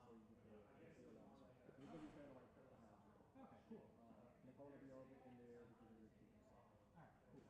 so you can feel that. He's gonna be standing right behind you. Okay, cool. Nicole will be over in there because of your keys. All right, cool.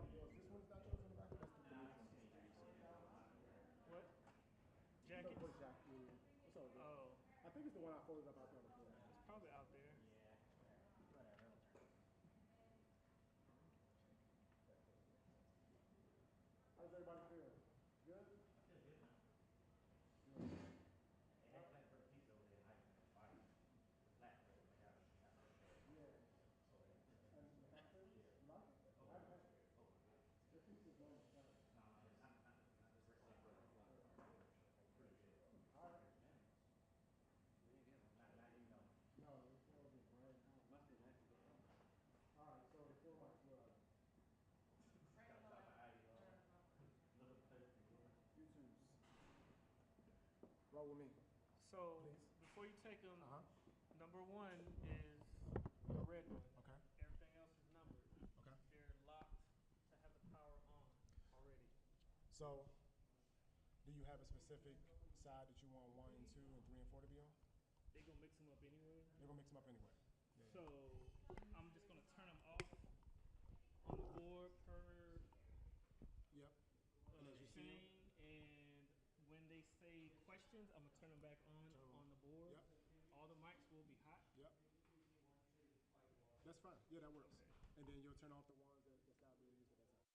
Hey, did you say you saw the jacket? This one's not yours in the back. That's the What? no Jackets? voice jacket. It's all good. Oh, I think it's the one I folded up out there on the floor. it's probably out there. Whatever. How does everybody feel? Good? Yeah. And the captain? Not? The piece is long. All right. No, it's still be right now. Must be nice. All right, so the floor might swell. You choose. Roll with me. So Please. before you take them, Uh huh. number one is the red one. Okay. Everything else is numbered. Okay. They're locked to have the power on already. So, do you have a specific side that you want 1 and 2 and 3 and 4 to be on? They're gonna mix them up anyway. They're gonna mix them up anyway. Yeah. So I'm just gonna turn them off on the board per Yep. And as you see 'em- thing, and when they say questions, I'm gonna turn them back on the board. Yep. All the mics will be hot. Yep. That's fine. Yeah, that works. Okay. And then you'll turn off the ones that stop being used at that time.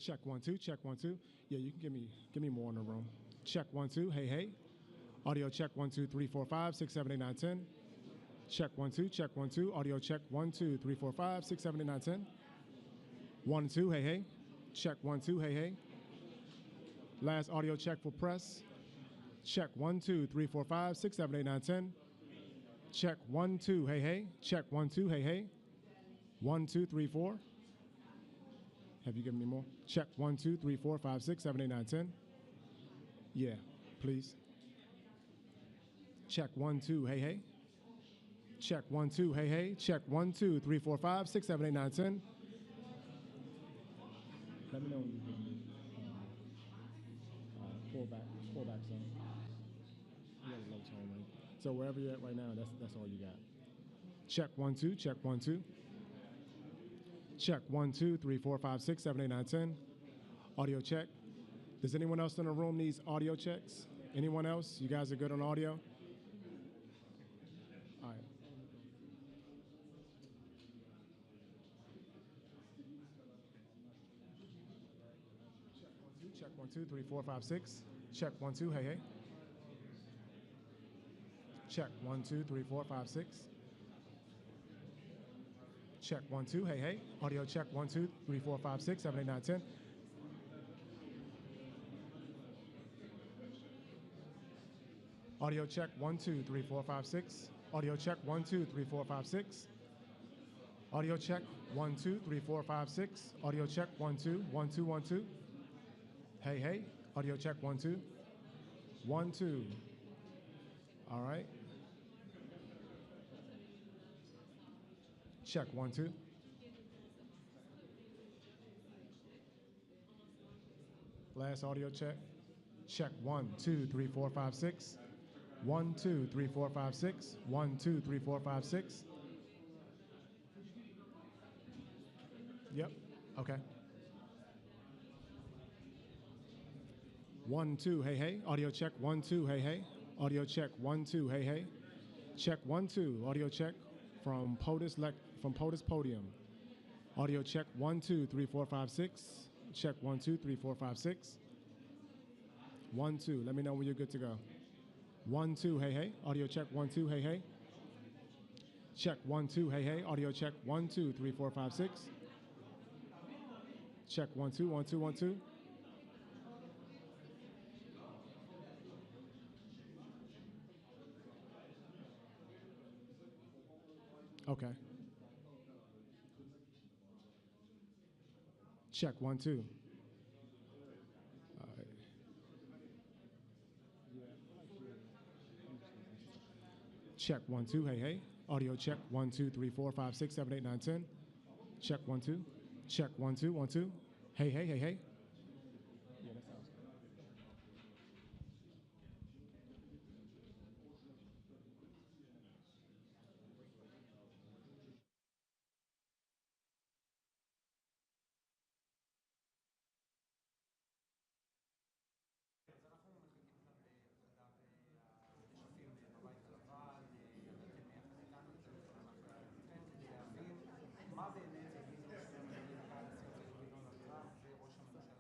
Check 1 2. Check 1 2. Yeah, you can give me more in the room. Check 1 2. Hey hey. Audio check 1 2 3 4 5 6 7 8 9 10. Check 1 2. Check 1 2. Audio check 1 2 3 4 5 6 7 8 9 10. 1 2. Hey hey. Check 1 2. Hey hey. Last audio check for press. Check 1 2 3 4 5 6 7 8 9 10. Check 1 2. Hey hey. Check 1 2. Hey hey. 1 2 3 4. Have you given me more? Check 1 2 3 4 5 6 7 8 9 10. Yeah, please. Check 1 2. Hey hey. Check 1 2. Hey hey. Check 1 2 3 4 5 6 7 8 9 10. Let me know when you give me pull back some. You got a low tone, right? So wherever you're at right now, that's all you got. Check 1 2. Check 1 2. Check 1 2 3 4 5 6 7 8 9 10. Audio check. Does anyone else in the room needs audio checks? Anyone else? You guys are good on audio? All right. Check 1 2 3 4 5 6. Check 1 2. Hey hey. Check 1 2 3 4 5 6. Check 1 2. Hey hey. Audio check 1 2 3 4 5 6 7 8 9 10. Audio check 1 2 3 4 5 6. Audio check 1 2 3 4 5 6. Audio check 1 2 3 4 5 6. Audio check 1 2 1 2 1 2. Hey hey. Audio check 1 2 1 2. All right. Check 1 2. Last audio check. Check 1 2 3 4 5 6. 1 2 3 4 5 6. 1 2 3 4 5 6. Yep. Okay. 1 2. Hey hey. Audio check 1 2. Hey hey. Audio check 1 2. Hey hey. Check 1 2. Audio check from POTUS Podium. Audio check 1 2 3 4 5 6. Check 1 2 3 4 5 6. 1 2. Let me know when you're good to go. 1 2. Hey hey. Audio check 1 2. Hey hey. Check 1 2. Hey hey. Audio check 1 2 3 4 5 6. Check 1 2 1 2 1 2. Okay. Check 1 2. All right. Check 1 2. Hey hey. Audio check 1 2 3 4 5 6 7 8 9 10. Check 1 2. Check 1 2 1 2. Hey hey hey hey. Yeah, that sounds good. מה באמת יגידו 20 אמריקאים לנשיא ארצות הברית דונלד טראמפ וראש הממשלה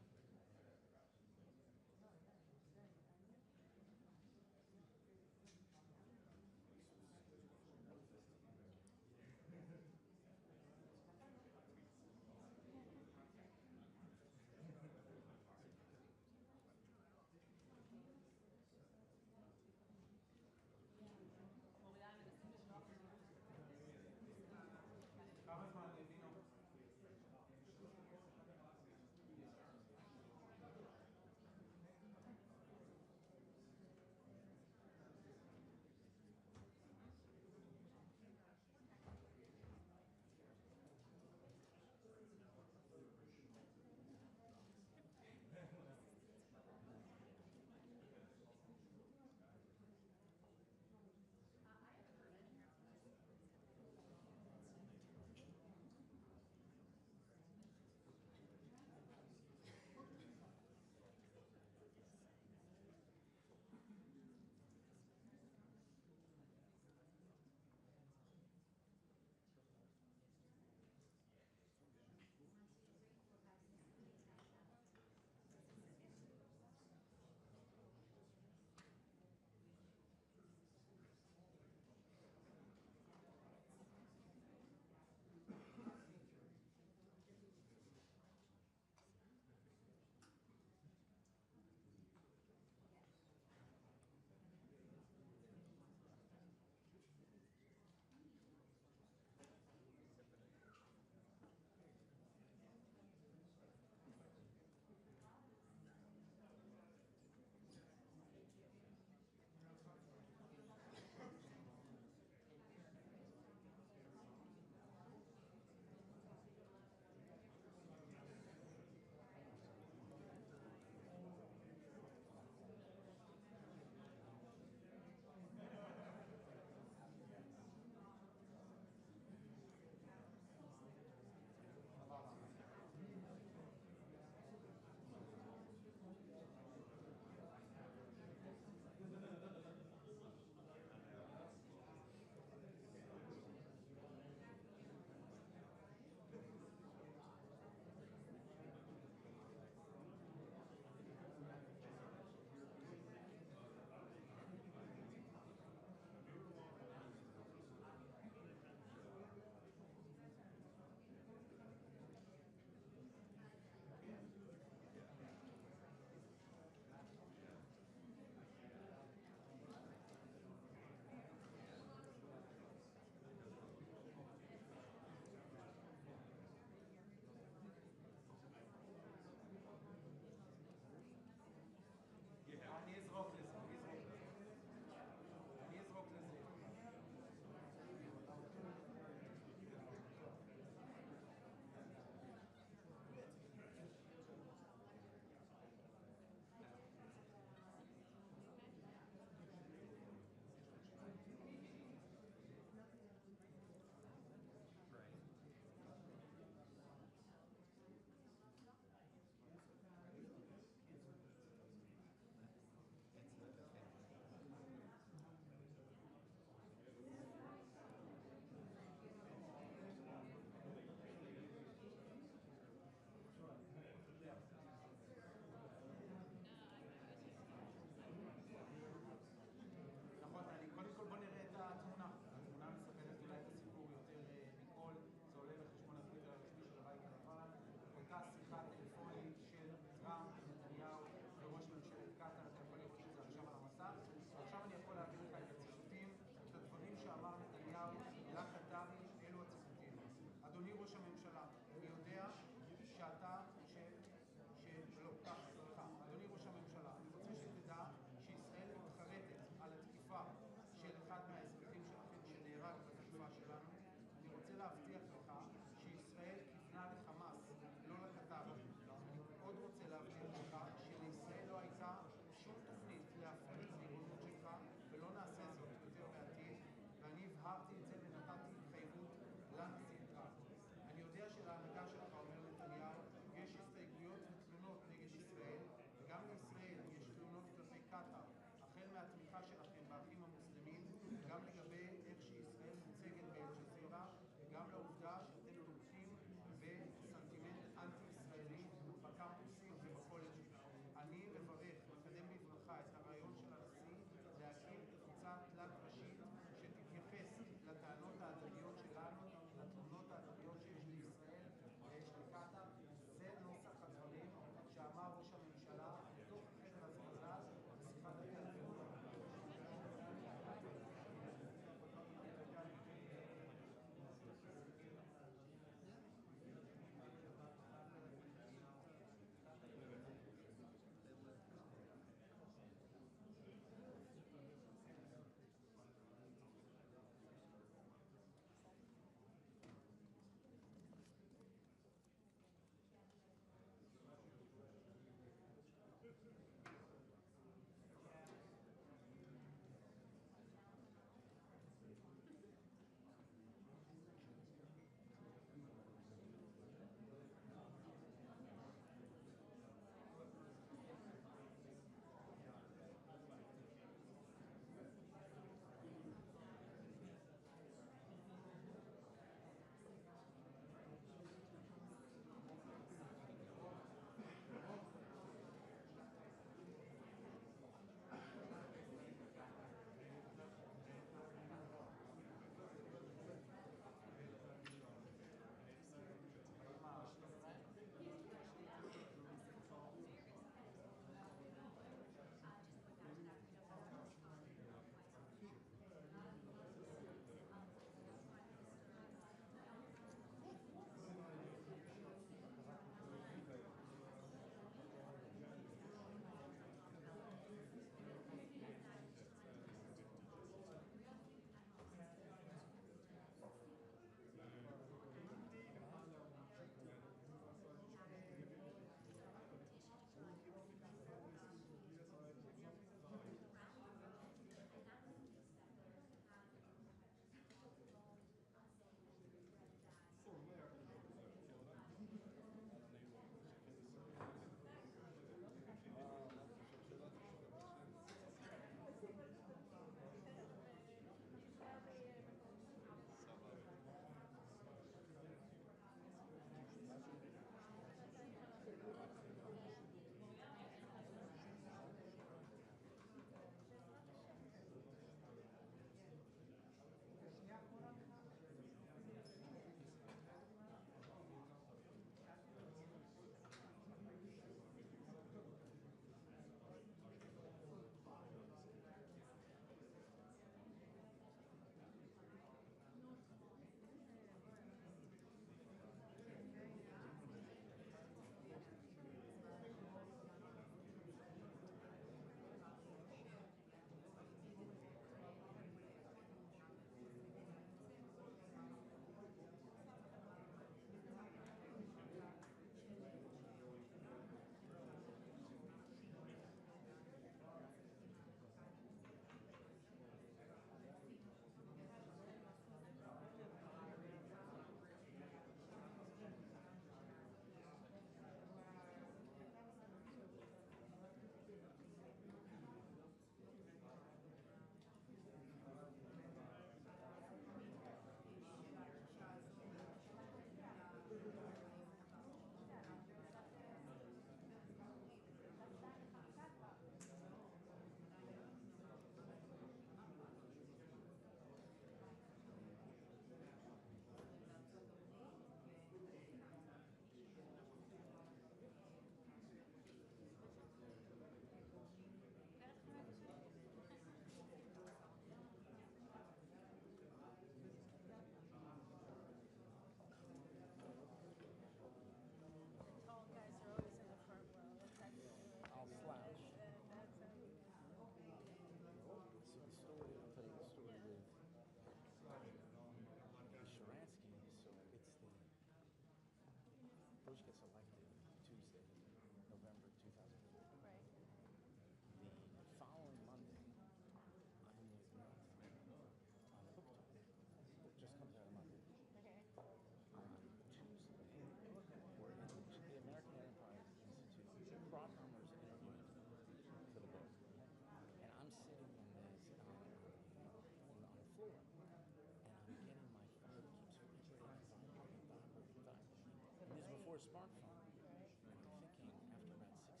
a smartphone. And I'm thinking after about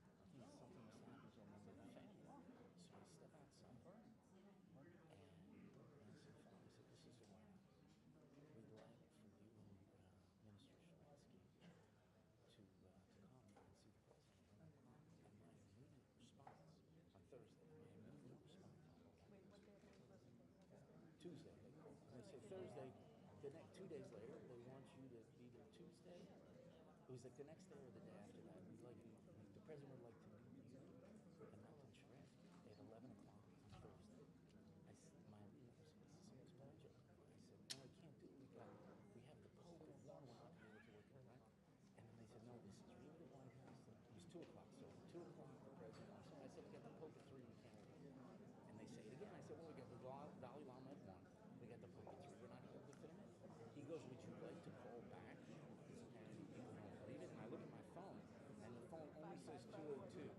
6 to 9, something must have happened to a member of the family. So I step outside and I said, "Father," I said, "this is a we'd like for you and Minister Shalansky to come and see the president at 1 o'clock." And my immediate response on Thursday, Tuesday, they called. And they said Thursday, the next 2 days later, they want you to be there Tuesday. It was like the next day or the day after that. We'd like you, the president would like to meet you and Milton Sharansky at 11 o'clock on Thursday. I said, my said, "This is so much pleasure." I said, "No, I can't do it. We have the Pope at 1. We're not going to be able to work it, right?" And then they said, "No, this is really the White House." It was 2 o'clock. So 2 o'clock, the president wants to. I said, "We got the Pope at 3. We can't work it." And they say it again. I said, "Well, we got the Dalai Lama at 1. We got the Pope at 3. We're not able to fit him in." He goes, "Would you like to call back?" And you won't believe it. And I look at my phone, and the phone only says 202.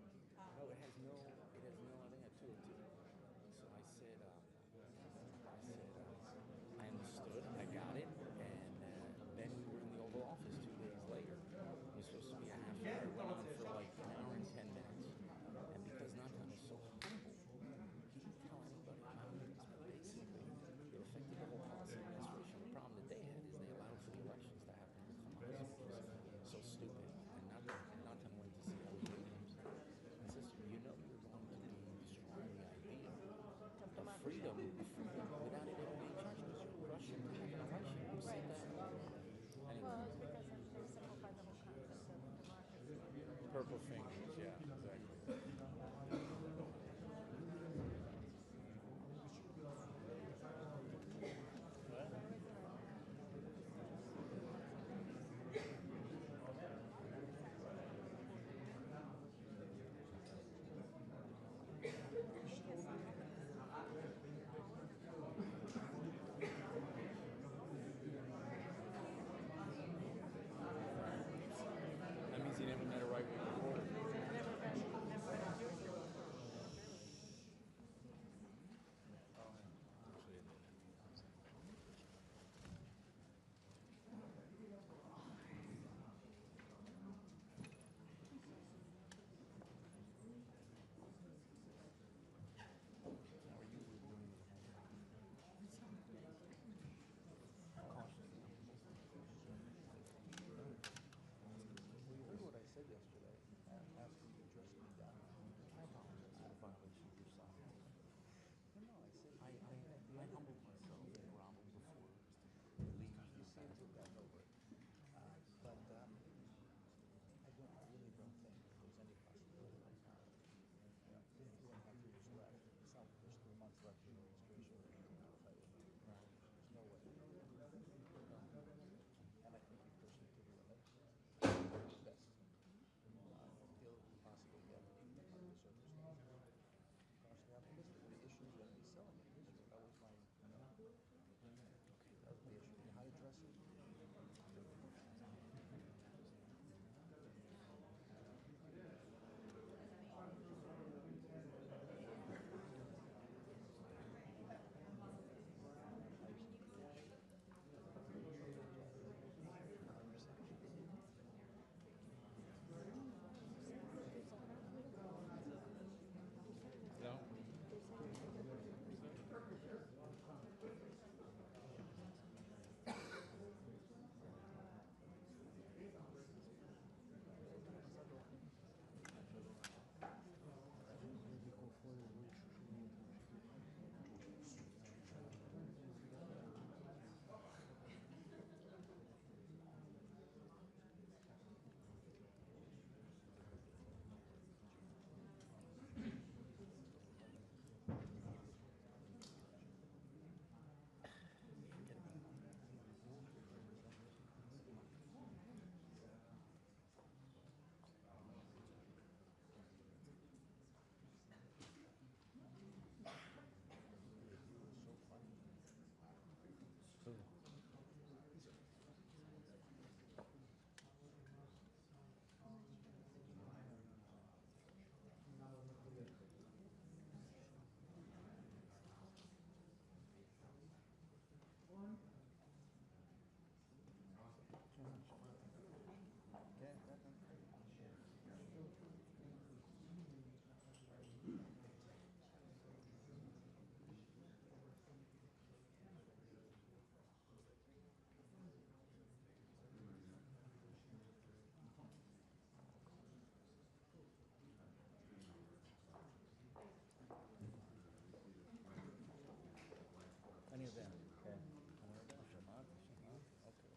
of them. Okay. Charmant, Charmant. Okay.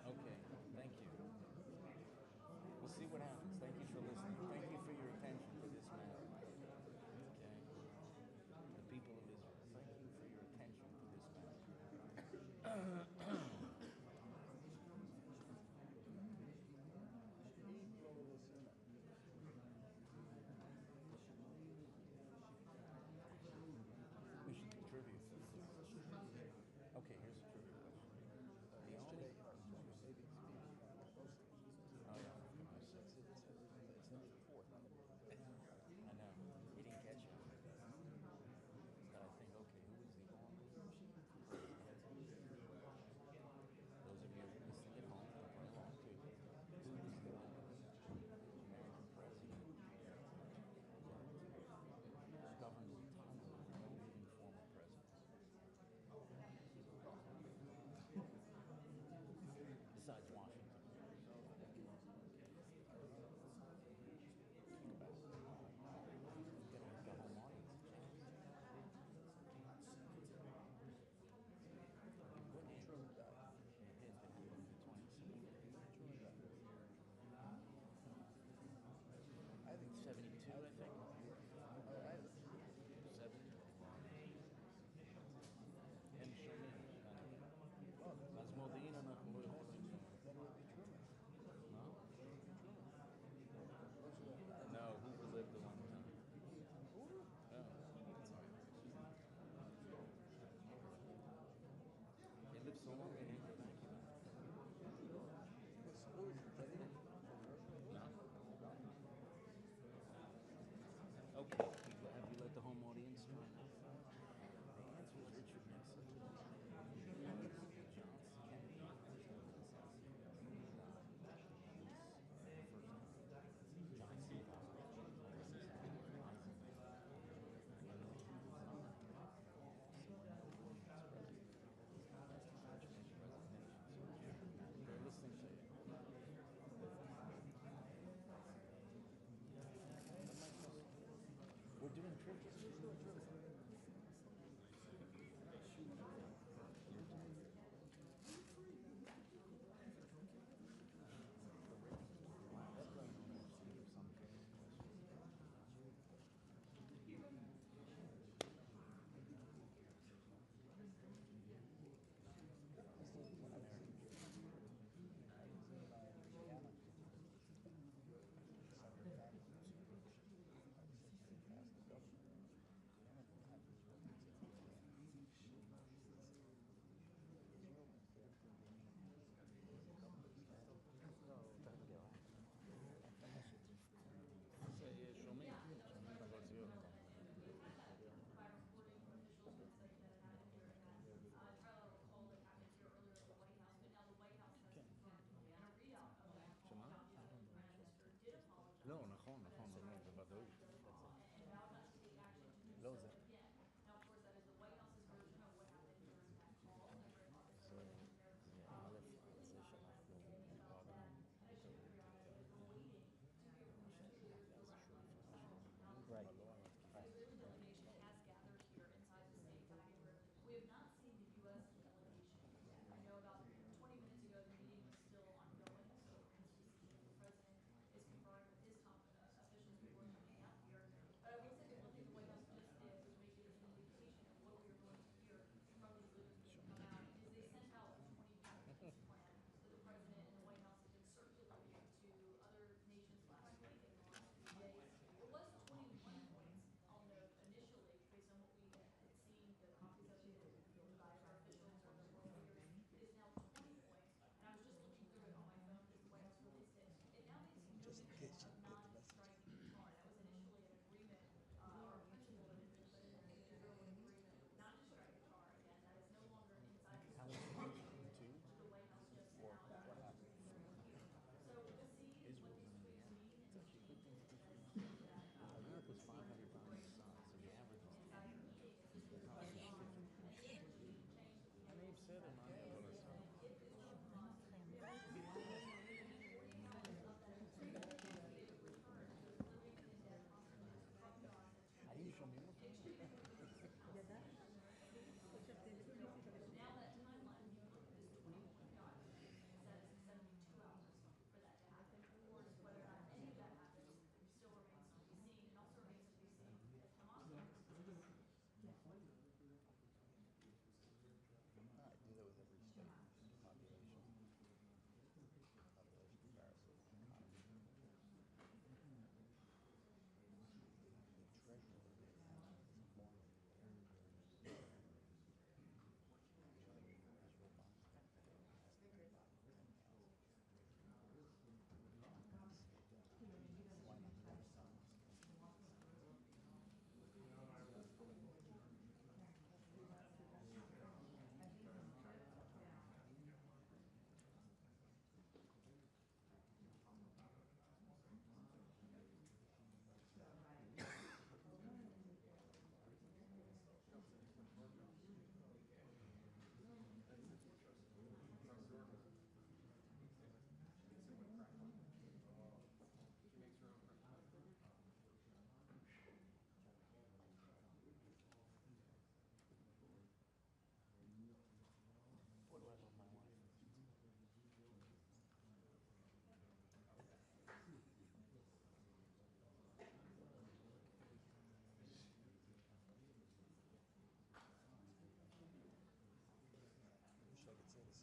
Okay, thank you. We'll see what happens. Thank you for listening. Thank you for your attention to this matter. Okay? The people of Israel, thank you for your attention to this matter. We should do trivia. Okay, here's a trivia question. The only... Oh, yeah. I know. He didn't catch it. But I think, okay, who was the only?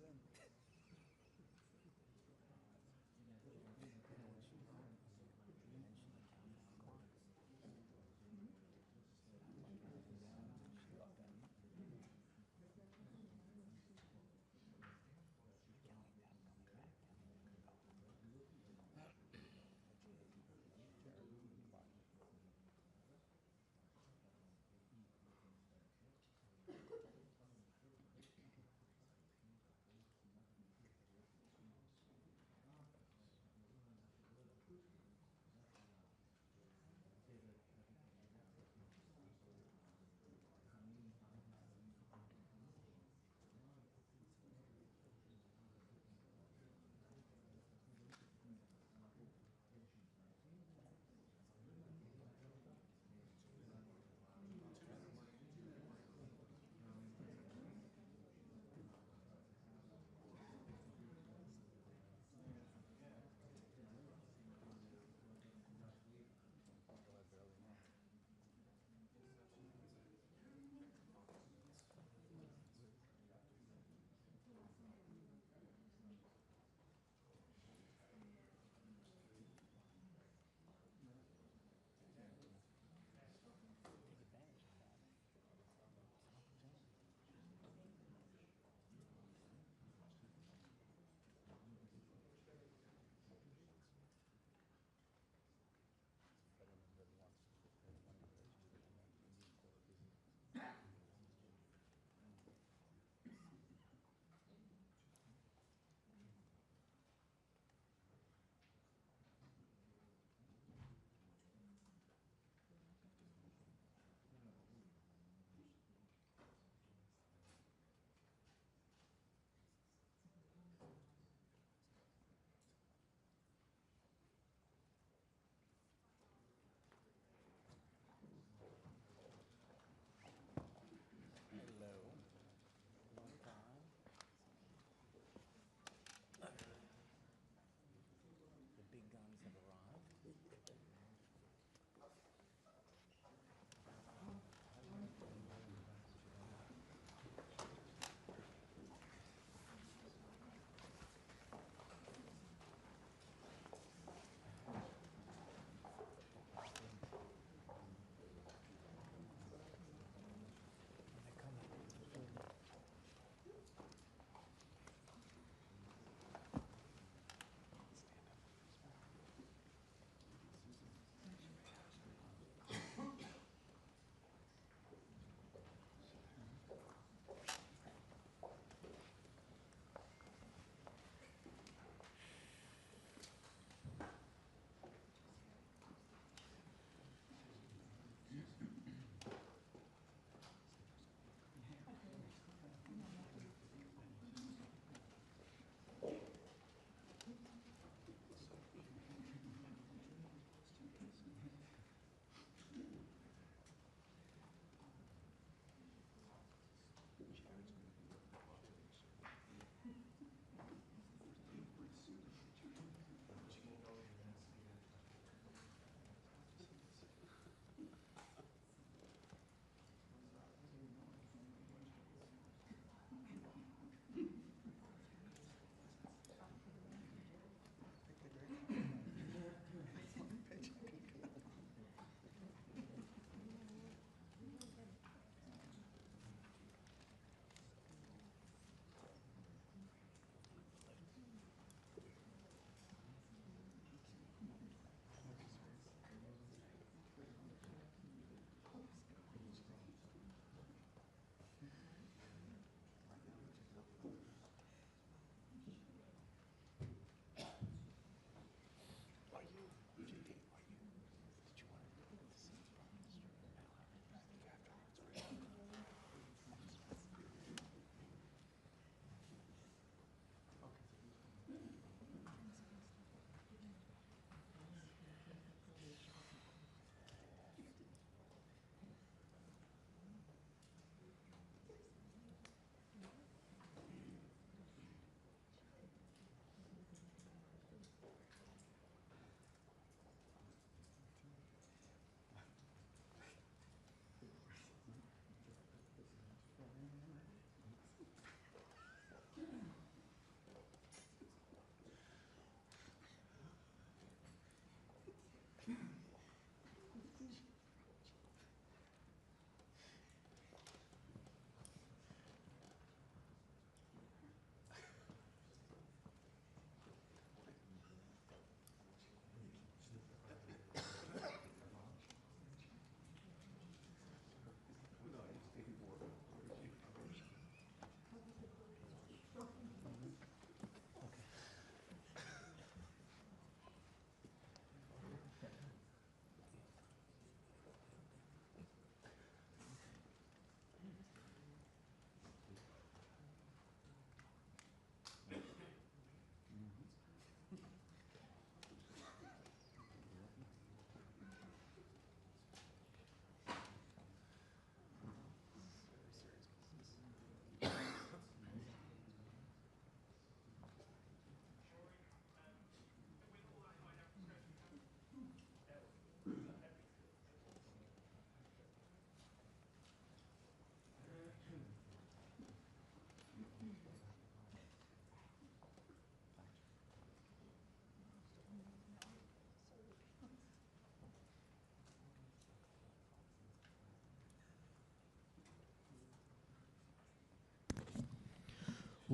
in.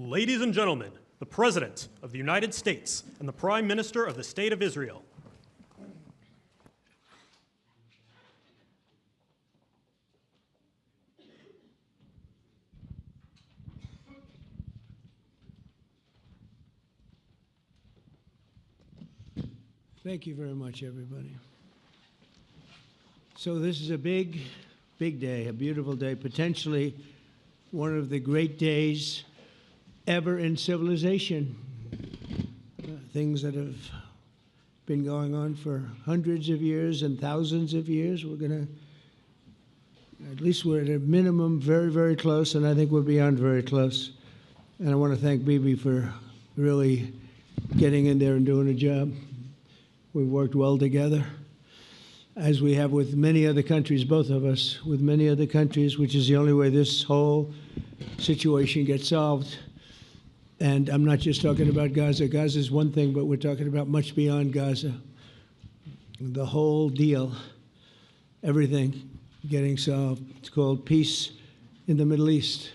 Ladies and gentlemen, the President of the United States and the Prime Minister of the State of Israel. Thank you very much, everybody. So this is a big, big day, a beautiful day, potentially one of the great days ever in civilization. Things that have been going on for hundreds of years and thousands of years. We're going to, at least we're at a minimum very, very close, and I think we're beyond very close. And I want to thank Bibi for really getting in there and doing a job. We've worked well together, as we have with many other countries, both of us, with many other countries, which is the only way this whole situation gets solved. And I'm not just talking about Gaza. Gaza is one thing, but we're talking about much beyond Gaza. The whole deal, everything getting solved. It's called peace in the Middle East.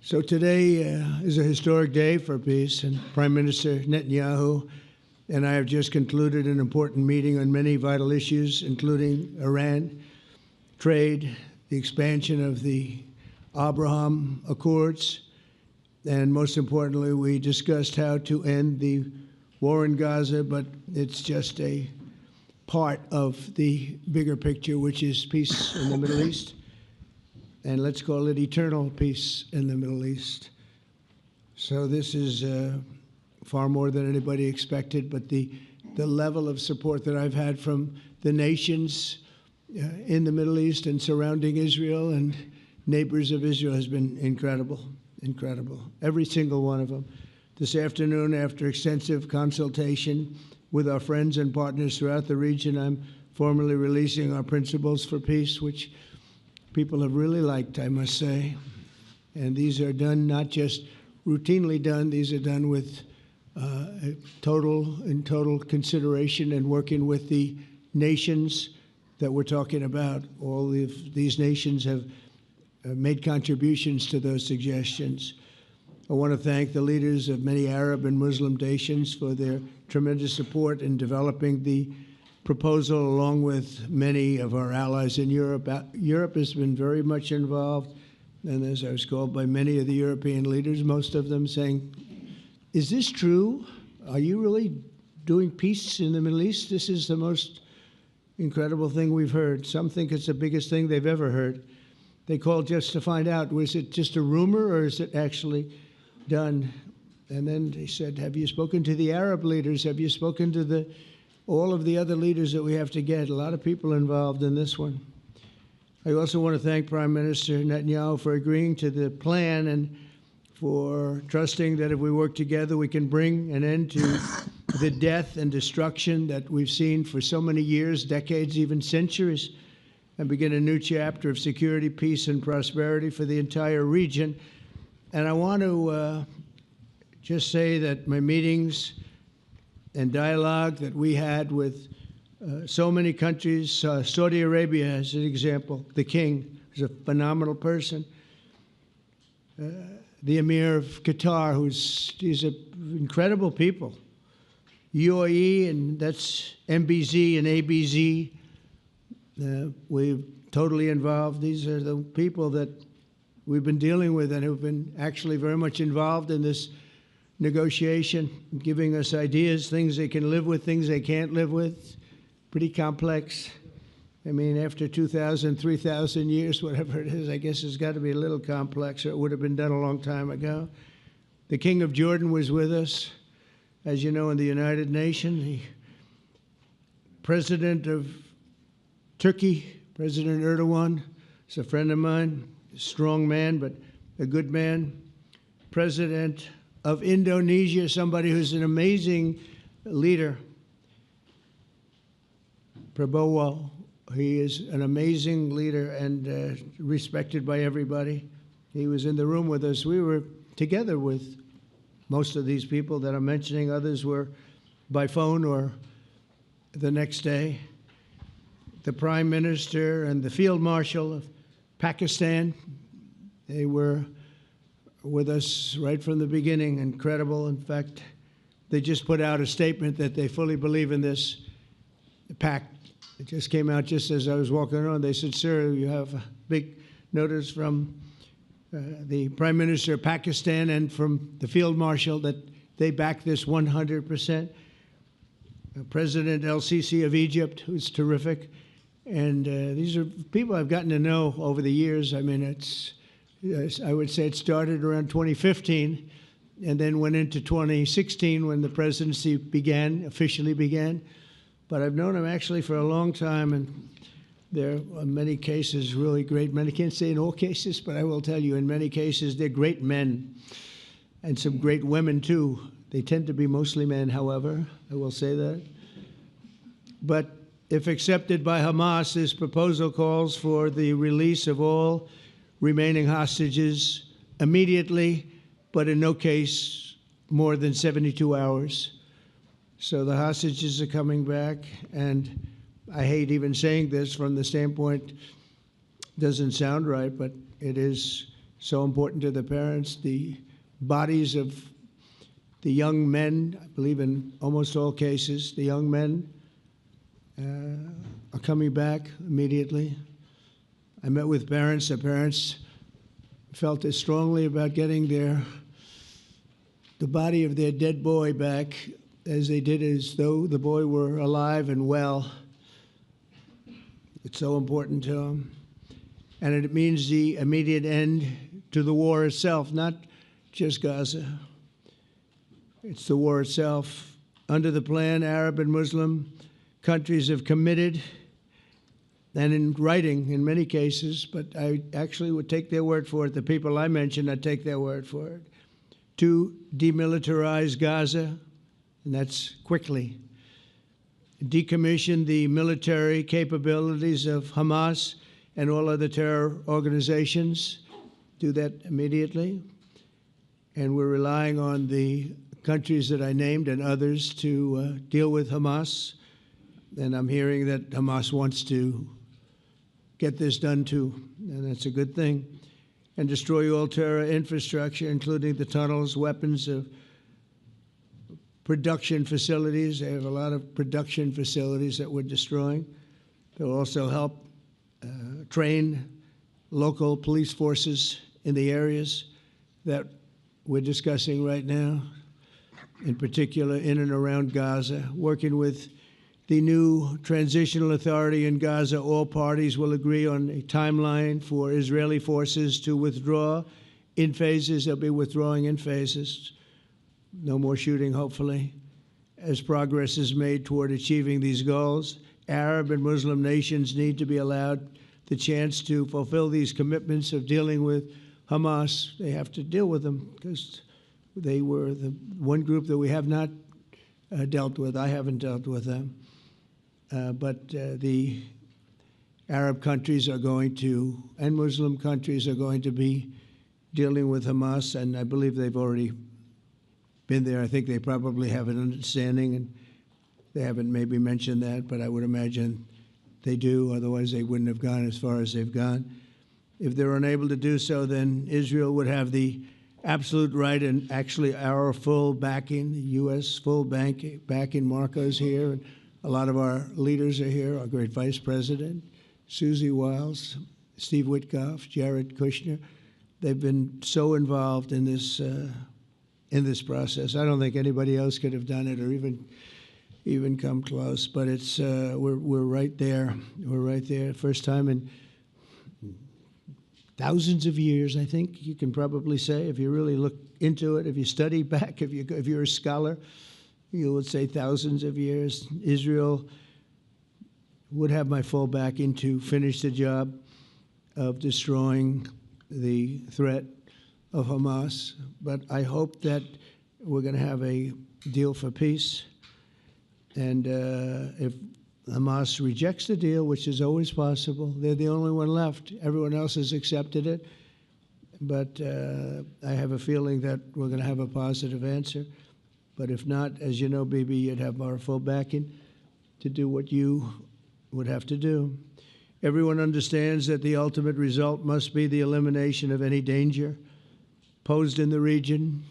So today is a historic day for peace, and Prime Minister Netanyahu and I have just concluded an important meeting on many vital issues, including Iran, trade, the expansion of the Abraham Accords, and most importantly, we discussed how to end the war in Gaza, but it's just a part of the bigger picture, which is peace in the Middle East, and let's call it eternal peace in the Middle East. So this is far more than anybody expected, but the level of support that I've had from the nations in the Middle East and surrounding Israel and neighbors of Israel has been incredible, incredible. Every single one of them. This afternoon, after extensive consultation with our friends and partners throughout the region, I'm formally releasing our principles for peace, which people have really liked, I must say. And these are done, not just routinely done, these are done with total consideration and working with the nations that we're talking about. All of these nations have made contributions to those suggestions. I want to thank the leaders of many Arab and Muslim nations for their tremendous support in developing the proposal, along with many of our allies in Europe. Europe has been very much involved, and as I was called by many of the European leaders, most of them saying, is this true? Are you really doing peace in the Middle East? This is the most incredible thing we've heard. Some think it's the biggest thing they've ever heard. They called just to find out, was it just a rumor or is it actually done? And then they said, have you spoken to the Arab leaders? Have you spoken to all of the other leaders that we have to get? A lot of people involved in this one. I also want to thank Prime Minister Netanyahu for agreeing to the plan and for trusting that if we work together, we can bring an end to the death and destruction that we've seen for so many years, decades, even centuries, and begin a new chapter of security, peace, and prosperity for the entire region. And I want to just say that my meetings and dialogue that we had with so many countries, Saudi Arabia as an example, the king is a phenomenal person. The Emir of Qatar, he's an incredible people. UAE, and that's MBZ and ABZ. We're totally involved. These are the people that we've been dealing with and who've been actually very much involved in this negotiation, giving us ideas, things they can live with, things they can't live with. Pretty complex. I mean, after 2,000, 3,000 years, whatever it is, I guess it's got to be a little complex, or it would have been done a long time ago. The King of Jordan was with us, as you know, in the United Nations. The President of Turkey, President Erdogan, is a friend of mine, a strong man, but a good man. President of Indonesia, somebody who's an amazing leader, Prabowo. He is an amazing leader and respected by everybody. He was in the room with us. We were together with most of these people that I'm mentioning. Others were by phone or the next day. The Prime Minister and the Field Marshal of Pakistan, they were with us right from the beginning. Incredible. In fact, they just put out a statement that they fully believe in this pact. It just came out just as I was walking around. They said, sir, you have a big notice from the Prime Minister of Pakistan and from the Field Marshal that they back this 100%. President El-Sisi of Egypt, who's terrific. And these are people I've gotten to know over the years. I mean, I would say it started around 2015 and then went into 2016 when the presidency officially began. But I've known him actually for a long time, and there are many cases really great men. I can't say in all cases, but I will tell you in many cases they're great men and some great women too. They tend to be mostly men, however, I will say that. But if accepted by Hamas, this proposal calls for the release of all remaining hostages immediately, but in no case more than 72 hours. So the hostages are coming back, and I hate even saying this from the standpoint, doesn't sound right, but it is so important to the parents. The bodies of the young men, I believe in almost all cases, the young men are coming back immediately. I met with parents. The parents felt as strongly about getting the body of their dead boy back as they did as though the boy were alive and well. It's so important to them. And it means the immediate end to the war itself, not just Gaza. It's the war itself. Under the plan, Arab and Muslim countries have committed, and in writing in many cases, but I actually would take their word for it. The people I mentioned, I'd take their word for it, to demilitarize Gaza, and that's quickly. Decommission the military capabilities of Hamas and all other terror organizations. Do that immediately. And we're relying on the countries that I named and others to deal with Hamas. And I'm hearing that Hamas wants to get this done too, and that's a good thing. And destroy all terror infrastructure, including the tunnels, weapons of production facilities. They have a lot of production facilities that we're destroying. They'll also help train local police forces in the areas that we're discussing right now, in particular in and around Gaza, working with the new transitional authority in Gaza. All parties will agree on a timeline for Israeli forces to withdraw in phases. They'll be withdrawing in phases. No more shooting, hopefully, as progress is made toward achieving these goals. Arab and Muslim nations need to be allowed the chance to fulfill these commitments of dealing with Hamas. They have to deal with them because they were the one group that we have not dealt with. I haven't dealt with them. But the Arab countries are going to, and Muslim countries are going to be dealing with Hamas, and I believe they've already been there. I think they probably have an understanding, and they haven't maybe mentioned that, but I would imagine they do. Otherwise, they wouldn't have gone as far as they've gone. If they're unable to do so, then Israel would have the absolute right and actually our full backing, the U.S. full backing. Marco's here, and a lot of our leaders are here, our great Vice President, Susie Wiles, Steve Witkoff, Jared Kushner. They've been so involved in this process. I don't think anybody else could have done it or even come close. But it's we're right there. We're right there. First time in thousands of years, I think you can probably say, if you really look into it, if you study back, if you're a scholar, you would say thousands of years. Israel would have my full backing to finish the job of destroying the threat of Hamas. But I hope that we're going to have a deal for peace. And if Hamas rejects the deal, which is always possible, they're the only one left. Everyone else has accepted it. But I have a feeling that we're going to have a positive answer. But if not, as you know, Bibi, you'd have our full backing to do what you would have to do. Everyone understands that the ultimate result must be the elimination of any danger posed in the region,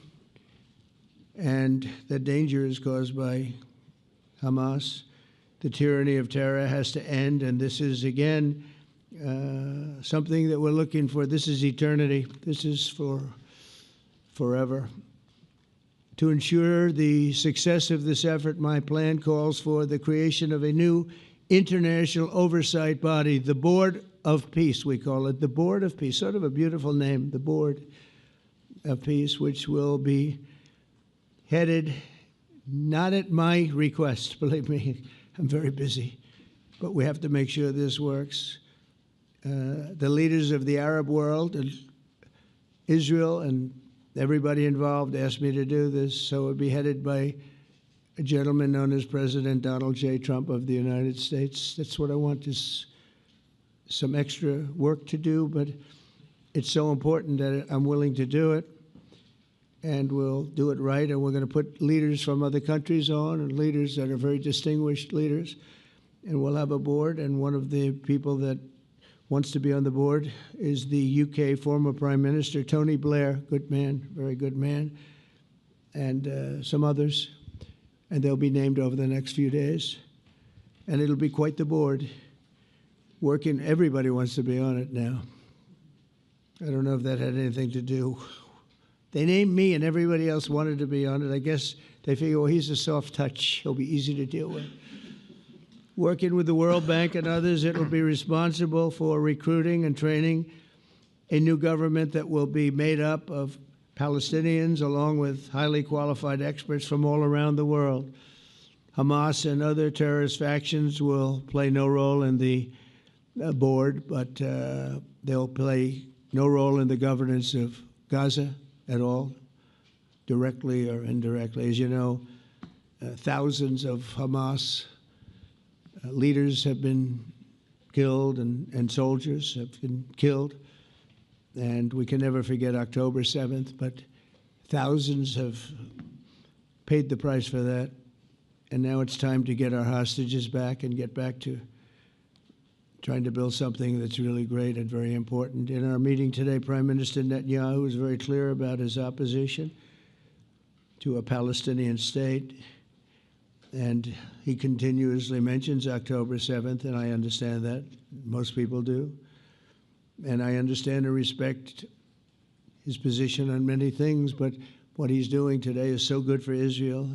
and the danger is caused by Hamas. The tyranny of terror has to end, and this is, again, something that we're looking for. This is eternity. This is for forever. To ensure the success of this effort, my plan calls for the creation of a new international oversight body, the Board of Peace, we call it, the Board of Peace, sort of a beautiful name, the Board of Peace, which will be headed, not at my request, believe me, I'm very busy, but we have to make sure this works. The leaders of the Arab world and Israel and everybody involved asked me to do this, so it would be headed by a gentleman known as President Donald J. Trump of the United States. That's what I want, is some extra work to do, but it's so important that I'm willing to do it, and we'll do it right, and we're going to put leaders from other countries on, and leaders that are very distinguished leaders, and we'll have a board, and one of the people that wants to be on the board is the UK former Prime Minister, Tony Blair, good man, very good man, and some others, and they'll be named over the next few days, and it'll be quite the board. Working, everybody wants to be on it now. I don't know if that had anything to do. They named me and everybody else wanted to be on it. I guess they figure, well, he's a soft touch. He'll be easy to deal with. Working with the World Bank and others, it will be responsible for recruiting and training a new government that will be made up of Palestinians along with highly qualified experts from all around the world. Hamas and other terrorist factions will play no role in the board, but they'll play no role in the governance of Gaza at all, directly or indirectly. As you know, thousands of Hamas leaders have been killed and soldiers have been killed. And we can never forget October 7th, but thousands have paid the price for that. And now it's time to get our hostages back and get back to trying to build something that's really great and very important. In our meeting today, Prime Minister Netanyahu was very clear about his opposition to a Palestinian state. And he continuously mentions October 7th, and I understand that. Most people do. And I understand and respect his position on many things, but what he's doing today is so good for Israel.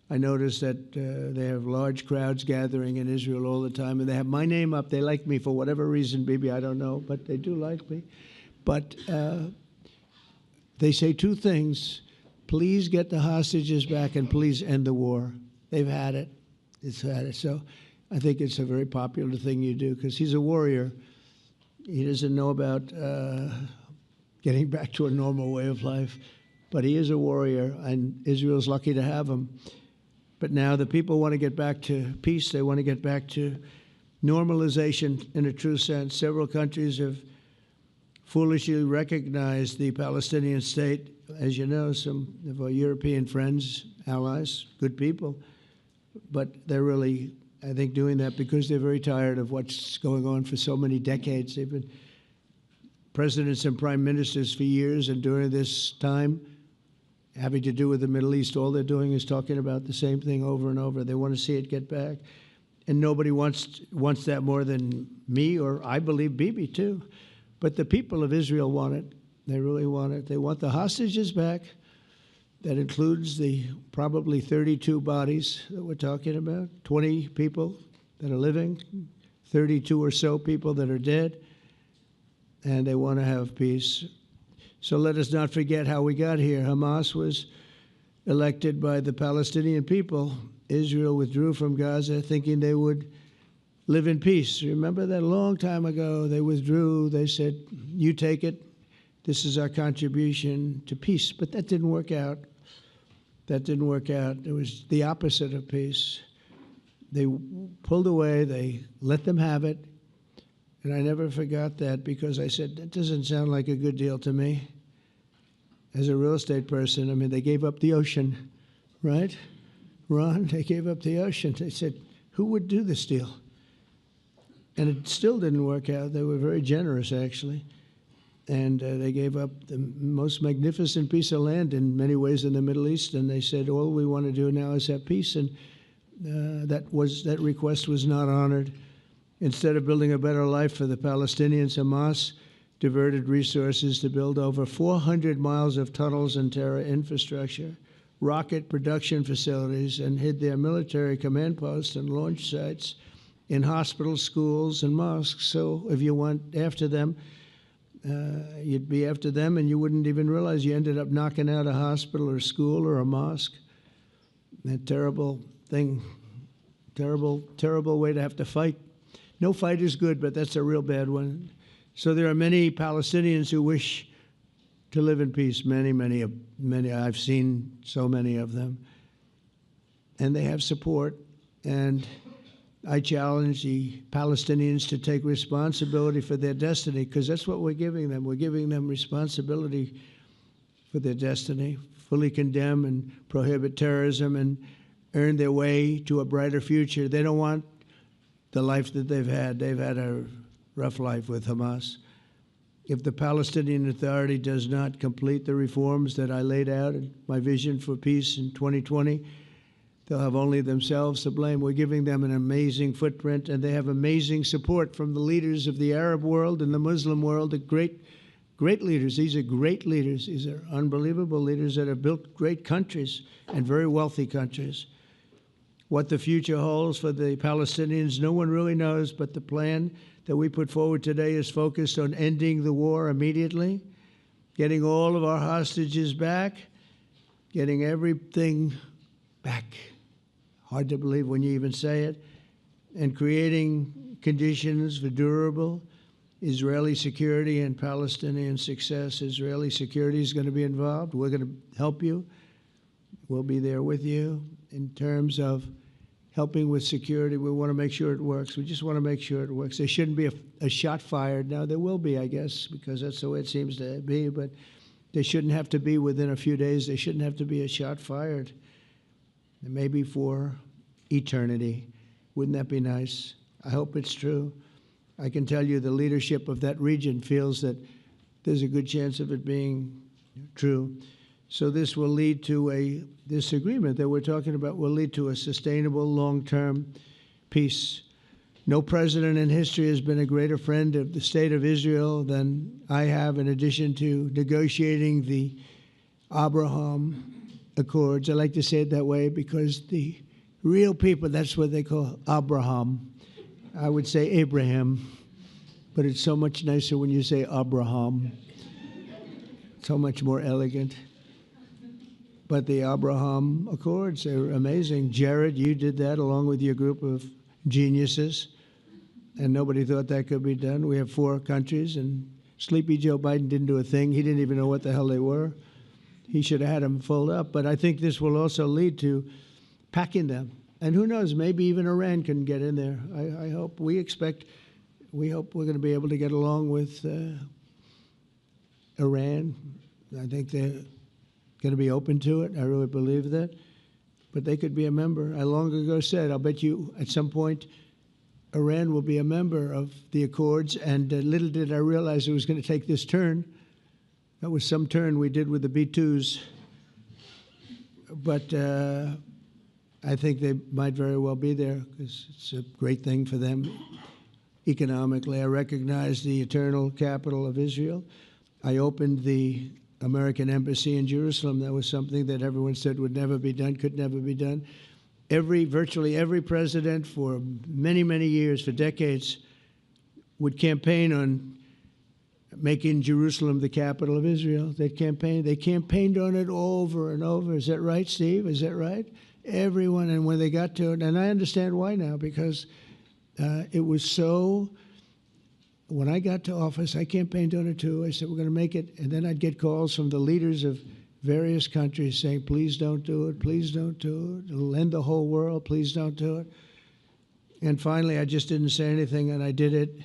I notice that they have large crowds gathering in Israel all the time, and they have my name up. They like me for whatever reason, maybe I don't know, but they do like me. But they say two things: please get the hostages back, and please end the war. They've had it. It's had it. So I think it's a very popular thing you do, because he's a warrior. He doesn't know about getting back to a normal way of life, but he is a warrior, and Israel's lucky to have him. But now the people want to get back to peace. They want to get back to normalization in a true sense. Several countries have foolishly recognized the Palestinian state. As you know, some of our European friends, allies, good people, but they're really, I think, doing that because they're very tired of what's going on for so many decades. They've been presidents and prime ministers for years, and during this time, having to do with the Middle East, all they're doing is talking about the same thing over and over. They want to see it get back. And nobody wants that more than me, or I believe Bibi too. But the people of Israel want it. They really want it. They want the hostages back. That includes the probably 32 bodies that we're talking about, 20 people that are living, 32 or so people that are dead, and they want to have peace. So let us not forget how we got here. Hamas was elected by the Palestinian people. Israel withdrew from Gaza thinking they would live in peace. Remember that a long time ago? They withdrew. They said, you take it. This is our contribution to peace. But that didn't work out. That didn't work out. It was the opposite of peace. They pulled away. They let them have it. And I never forgot that, because I said, that doesn't sound like a good deal to me. As a real estate person, I mean, they gave up the ocean, right? Ron, they gave up the ocean. They said, who would do this deal? And it still didn't work out. They were very generous, actually. And they gave up the most magnificent piece of land in many ways in the Middle East, and they said, all we want to do now is have peace, and that request was not honored. Instead of building a better life for the Palestinians, Hamas diverted resources to build over 400 miles of tunnels and terror infrastructure, rocket production facilities, and hid their military command posts and launch sites in hospitals, schools, and mosques. So if you went after them, you'd be after them, and you wouldn't even realize you ended up knocking out a hospital or a school or a mosque. A terrible thing, terrible, terrible way to have to fight. No fight is good, but that's a real bad one. So there are many Palestinians who wish to live in peace. Many, many, many. I've seen so many of them, and they have support. And I challenge the Palestinians to take responsibility for their destiny, because that's what we're giving them. We're giving them responsibility for their destiny, fully condemn and prohibit terrorism and earn their way to a brighter future. They don't want the life that they've had. They've had a rough life with Hamas. If the Palestinian Authority does not complete the reforms that I laid out in my vision for peace in 2020, they'll have only themselves to blame. We're giving them an amazing footprint, and they have amazing support from the leaders of the Arab world and the Muslim world, the great leaders. These are great leaders. These are unbelievable leaders that have built great countries and very wealthy countries. What the future holds for the Palestinians, no one really knows, but the plan that we put forward today is focused on ending the war immediately, getting all of our hostages back, getting everything back. Hard to believe when you even say it, and creating conditions for durable Israeli security and Palestinian success. Israeli security is going to be involved. We're going to help you. We'll be there with you in terms of helping with security. We want to make sure it works. We just want to make sure it works. There shouldn't be a shot fired. Now, there will be, I guess, because that's the way it seems to be, but there shouldn't have to be within a few days. There shouldn't have to be a shot fired. Maybe for eternity. Wouldn't that be nice? I hope it's true. I can tell you the leadership of that region feels that there's a good chance of it being true. So this will lead to this agreement that we're talking about will lead to a sustainable long-term peace. No president in history has been a greater friend of the state of Israel than I have, in addition to negotiating the Abraham Accords. I like to say it that way because the real people, that's what they call Abraham. I would say Abraham, but it's so much nicer when you say Abraham. So much more elegant. But the Abraham Accords are amazing. Jared, you did that along with your group of geniuses, and nobody thought that could be done. We have 4 countries, and Sleepy Joe Biden didn't do a thing. He didn't even know what the hell they were. He should have had them fold up. But I think this will also lead to packing them. And who knows, maybe even Iran can get in there. I hope, we hope we're going to be able to get along with Iran. I think they're going to be open to it. I really believe that. But they could be a member. I long ago said, I'll bet you at some point Iran will be a member of the Accords. And little did I realize it was going to take this turn. That was some turn we did with the B-2s. But I think they might very well be there because it's a great thing for them economically. I recognize the eternal capital of Israel. I opened the American embassy in Jerusalem. That was something that everyone said would never be done, could never be done. Virtually every president for many, many years, for decades, would campaign on making Jerusalem the capital of Israel. They campaigned on it over and over. Is that right, Steve? Is that right? Everyone, and when they got to it, and I understand why now, because it was so, when I got to office, I campaigned on it too. I said, we're going to make it, and then I'd get calls from the leaders of various countries saying, please don't do it, please don't do it, it'll end the whole world, please don't do it. And finally, I just didn't say anything, and I did it.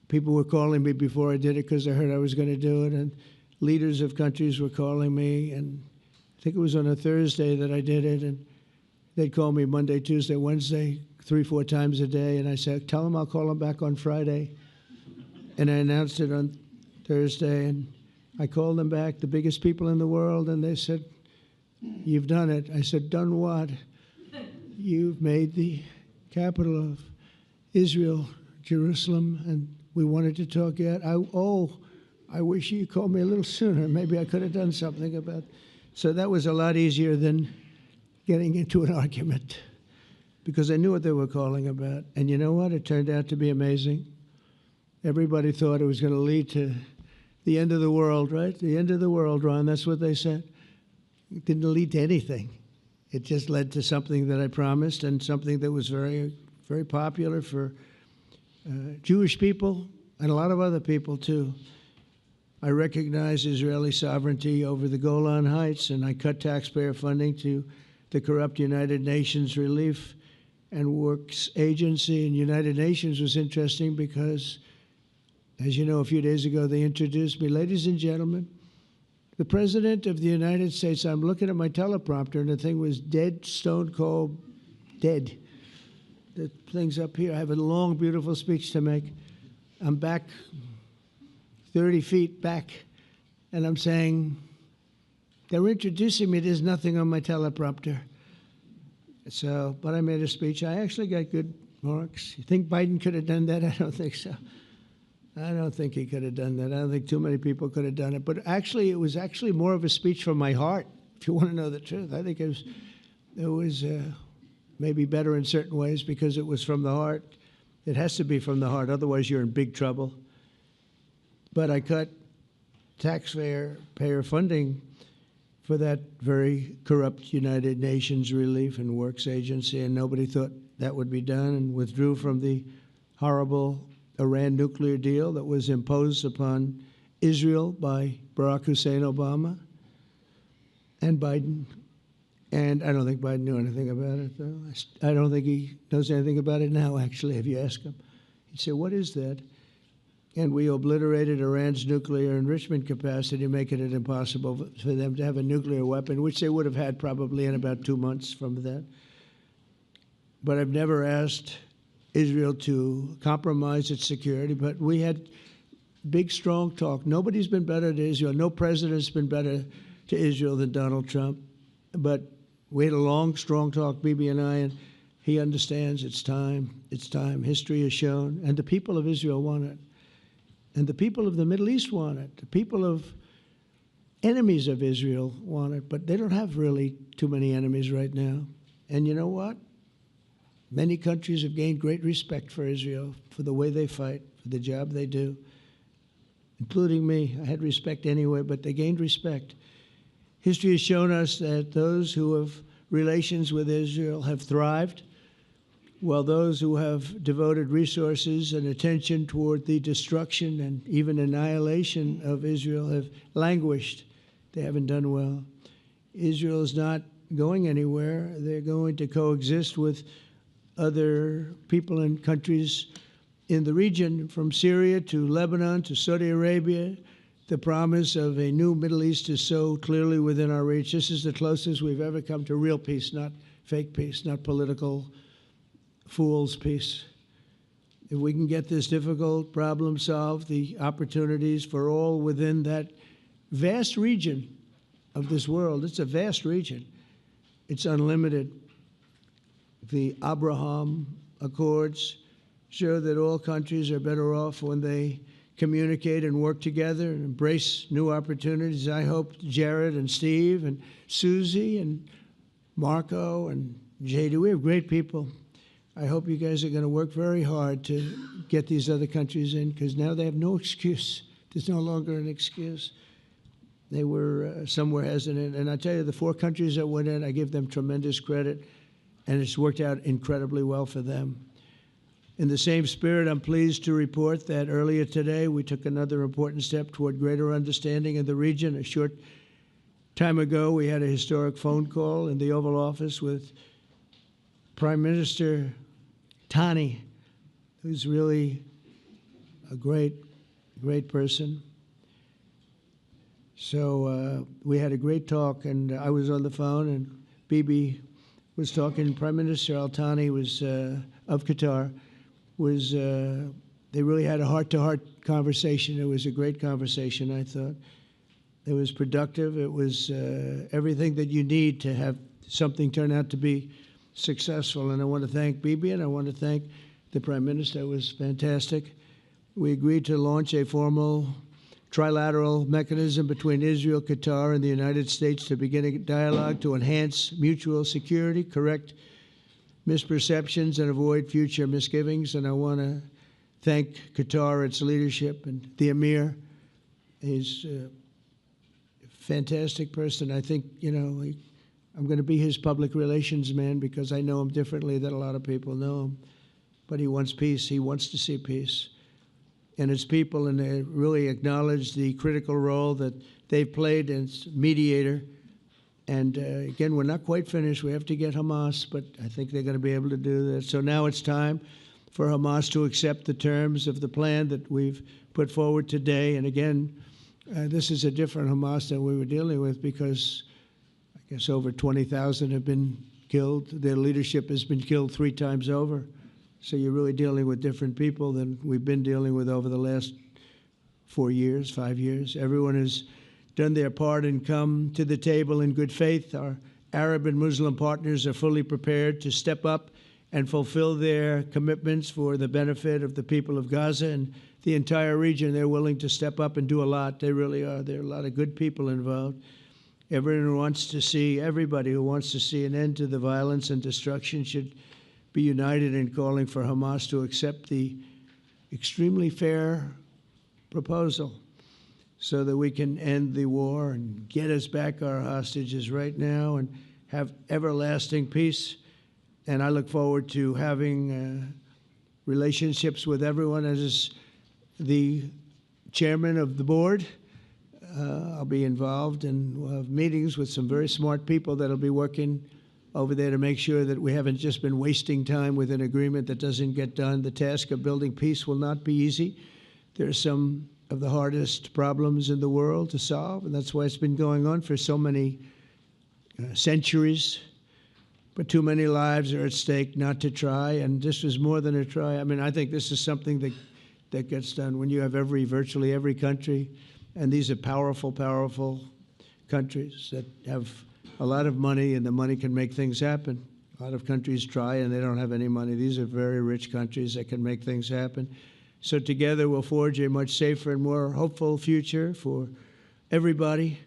People were calling me before I did it because I heard I was going to do it, and leaders of countries were calling me, and I think it was on a Thursday that I did it, and they'd call me Monday, Tuesday, Wednesday, 3-4 times a day, and I said, tell them I'll call them back on Friday. And I announced it on Thursday, and I called them back, the biggest people in the world, and they said, "You've done it." I said, "Done what?" "You've made the capital of Israel, Jerusalem, and we wanted to talk yet. I wish you called me a little sooner. Maybe I could have done something about it." So that was a lot easier than getting into an argument, because I knew what they were calling about. And you know what? It turned out to be amazing. Everybody thought it was going to lead to the end of the world, right? The end of the world, Ron, that's what they said. It didn't lead to anything. It just led to something that I promised, and something that was very, very popular for Jewish people and a lot of other people too. I recognize Israeli sovereignty over the Golan Heights, and I cut taxpayer funding to the corrupt United Nations Relief and Works Agency. And United Nations was interesting because, as you know, a few days ago they introduced me. Ladies and gentlemen, the President of the United States. I'm looking at my teleprompter, and the thing was dead, stone cold, dead. The thing's up here. I have a long, beautiful speech to make. I'm back 30 feet back, and I'm saying, they're introducing me. There's nothing on my teleprompter. So, but I made a speech. I actually got good marks. You think Biden could have done that? I don't think so. I don't think he could have done that. I don't think too many people could have done it. But actually, it was actually more of a speech from my heart, if you want to know the truth. I think it was maybe better in certain ways because it was from the heart. It has to be from the heart. Otherwise, you're in big trouble. But I cut taxpayer funding for that very corrupt United Nations Relief and Works Agency, and nobody thought that would be done, and withdrew from the horrible Iran nuclear deal that was imposed upon Israel by Barack Hussein Obama and Biden. And I don't think Biden knew anything about it, though. I don't think he knows anything about it now, actually, if you ask him. He'd say, "What is that?" And we obliterated Iran's nuclear enrichment capacity, making it impossible for them to have a nuclear weapon, which they would have had probably in about 2 months from that. But I've never asked Israel to compromise its security, but we had big, strong talk. Nobody's been better to Israel. No president's been better to Israel than Donald Trump. But we had a long, strong talk, Bibi and I, and he understands it's time. It's time. History has shown, and the people of Israel want it. And the people of the Middle East want it. The people of enemies of Israel want it, but they don't have really too many enemies right now. And you know what? Many countries have gained great respect for Israel, for the way they fight, for the job they do, including me. I had respect anyway, but they gained respect. History has shown us that those who have relations with Israel have thrived, while those who have devoted resources and attention toward the destruction and even annihilation of Israel have languished. They haven't done well. Israel is not going anywhere. They're going to coexist with other people and countries in the region, from Syria to Lebanon to Saudi Arabia. The promise of a new Middle East is so clearly within our reach. This is the closest we've ever come to real peace, not fake peace, not political fool's peace. If we can get this difficult problem solved, the opportunities for all within that vast region of this world, it's a vast region, it's unlimited. The Abraham Accords show that all countries are better off when they communicate and work together and embrace new opportunities. I hope Jared and Steve and Susie and Marco and JD, we have great people. I hope you guys are going to work very hard to get these other countries in, because now they have no excuse. There's no longer an excuse. They were somewhere hesitant. And I tell you, the 4 countries that went in, I give them tremendous credit, and it's worked out incredibly well for them. In the same spirit, I'm pleased to report that earlier today we took another important step toward greater understanding in the region. A short time ago, we had a historic phone call in the Oval Office with Prime Minister Tani, who's really a great person. So we had a great talk, and I was on the phone, and Bibi was talking. Prime Minister Al Thani was of Qatar, was They really had a heart-to-heart conversation. It was a great conversation, I thought. It was productive. It was everything that you need to have something turn out to be successful. And I want to thank Bibi, and I want to thank the Prime Minister. It was fantastic. We agreed to launch a formal trilateral mechanism between Israel, Qatar, and the United States to begin a dialogue to enhance mutual security, correct misperceptions, and avoid future misgivings. And I want to thank Qatar, its leadership, and the Emir. He's a fantastic person. I think, I'm going to be his public relations man because I know him differently than a lot of people know him. But he wants peace. He wants to see peace. And his people, and they really acknowledge the critical role that they've played as mediator. And again, we're not quite finished. We have to get Hamas, but I think they're going to be able to do that. So now it's time for Hamas to accept the terms of the plan that we've put forward today. And again, this is a different Hamas than we were dealing with because I guess over 20,000 have been killed. Their leadership has been killed 3 times over. So you're really dealing with different people than we've been dealing with over the last 4 years, 5 years. Everyone has done their part and come to the table in good faith. Our Arab and Muslim partners are fully prepared to step up and fulfill their commitments for the benefit of the people of Gaza and the entire region. They're willing to step up and do a lot. They really are. There are a lot of good people involved. Everyone who wants to see, everybody who wants to see an end to the violence and destruction should be united in calling for Hamas to accept the extremely fair proposal so that we can end the war and get us back our hostages right now and have everlasting peace. And I look forward to having relationships with everyone. As the chairman of the board, I'll be involved, and we'll have meetings with some very smart people that'll be working over there to make sure that we haven't just been wasting time with an agreement that doesn't get done. The task of building peace will not be easy. There are some of the hardest problems in the world to solve, and that's why it's been going on for so many centuries. But too many lives are at stake not to try, and this was more than a try. I mean, I think this is something that gets done when you have virtually every country, and these are powerful, powerful countries that have a lot of money, and the money can make things happen. A lot of countries try, and they don't have any money. These are very rich countries that can make things happen. So together we'll forge a much safer and more hopeful future for everybody,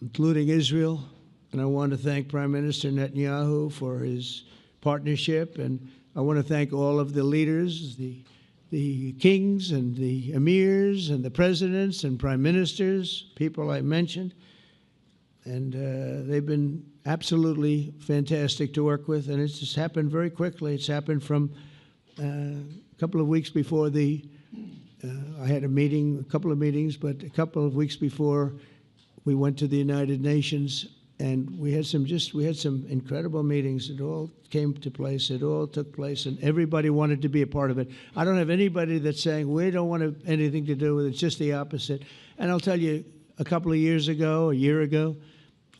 including Israel. And I want to thank Prime Minister Netanyahu for his partnership. And I want to thank all of the leaders, the kings and the emirs and the presidents and prime ministers, people I mentioned. And they've been absolutely fantastic to work with. And it's just happened very quickly. It's happened from a couple of weeks before I had a couple of meetings, but a couple of weeks before we went to the United Nations, and we had some incredible meetings. It all came to place. It all took place, and everybody wanted to be a part of it. I don't have anybody that's saying we don't want anything to do with it. It's just the opposite. And I'll tell you, a couple of years ago, a year ago,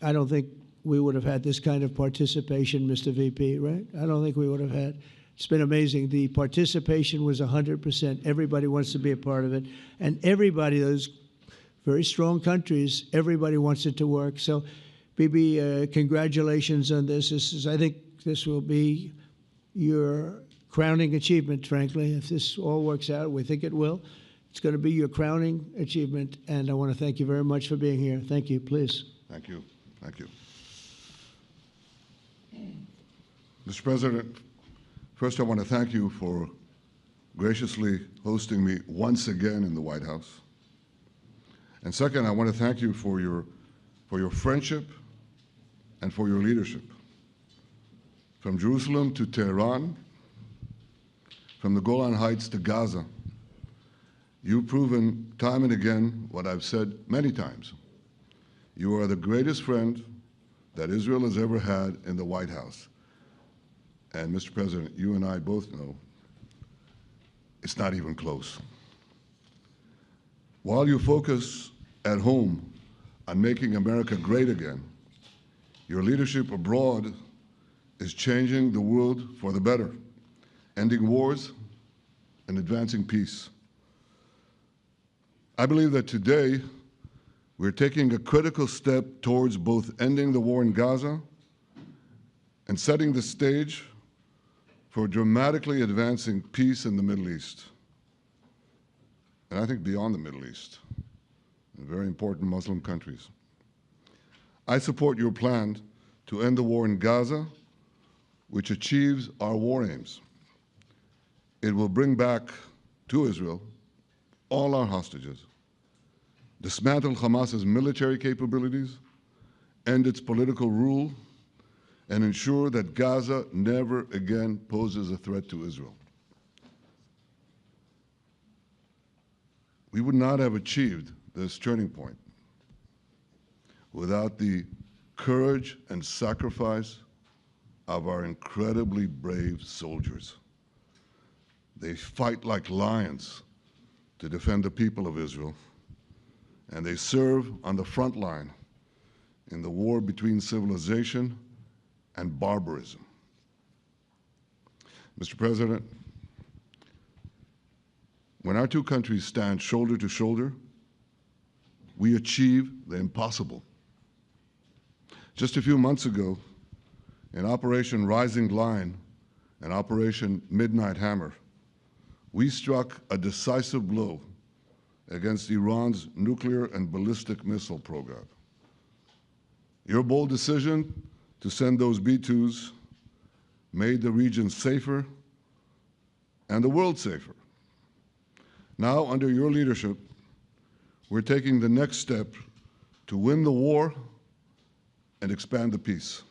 I don't think we would have had this kind of participation, Mr. VP, right? I don't think we would have had. It's been amazing. The participation was 100%. Everybody wants to be a part of it. And everybody, those very strong countries, everybody wants it to work. So, Bibi, congratulations on this. I think this will be your crowning achievement, frankly. If this all works out, we think it will. It's going to be your crowning achievement. And I want to thank you very much for being here. Thank you. Please. Thank you. Thank you. Mr. President, first I want to thank you for graciously hosting me once again in the White House. And second, I want to thank you for your friendship and for your leadership. From Jerusalem to Tehran, from the Golan Heights to Gaza, you've proven time and again what I've said many times. You are the greatest friend that Israel has ever had in the White House. And Mr. President, you and I both know it's not even close. While you focus at home on making America great again, your leadership abroad is changing the world for the better, ending wars, and advancing peace. I believe that today we're taking a critical step towards both ending the war in Gaza and setting the stage for dramatically advancing peace in the Middle East, and I think beyond the Middle East, in very important Muslim countries. I support your plan to end the war in Gaza, which achieves our war aims. It will bring back to Israel all our hostages, dismantle Hamas's military capabilities, end its political rule, and ensure that Gaza never again poses a threat to Israel. We would not have achieved this turning point without the courage and sacrifice of our incredibly brave soldiers. They fight like lions to defend the people of Israel, and they serve on the front line in the war between civilization and barbarism. Mr. President, when our two countries stand shoulder to shoulder, we achieve the impossible. Just a few months ago, in Operation Rising Lion and Operation Midnight Hammer, we struck a decisive blow against Iran's nuclear and ballistic missile program. Your bold decision to send those B-2s made the region safer and the world safer. Now, under your leadership, we're taking the next step to win the war and expand the peace.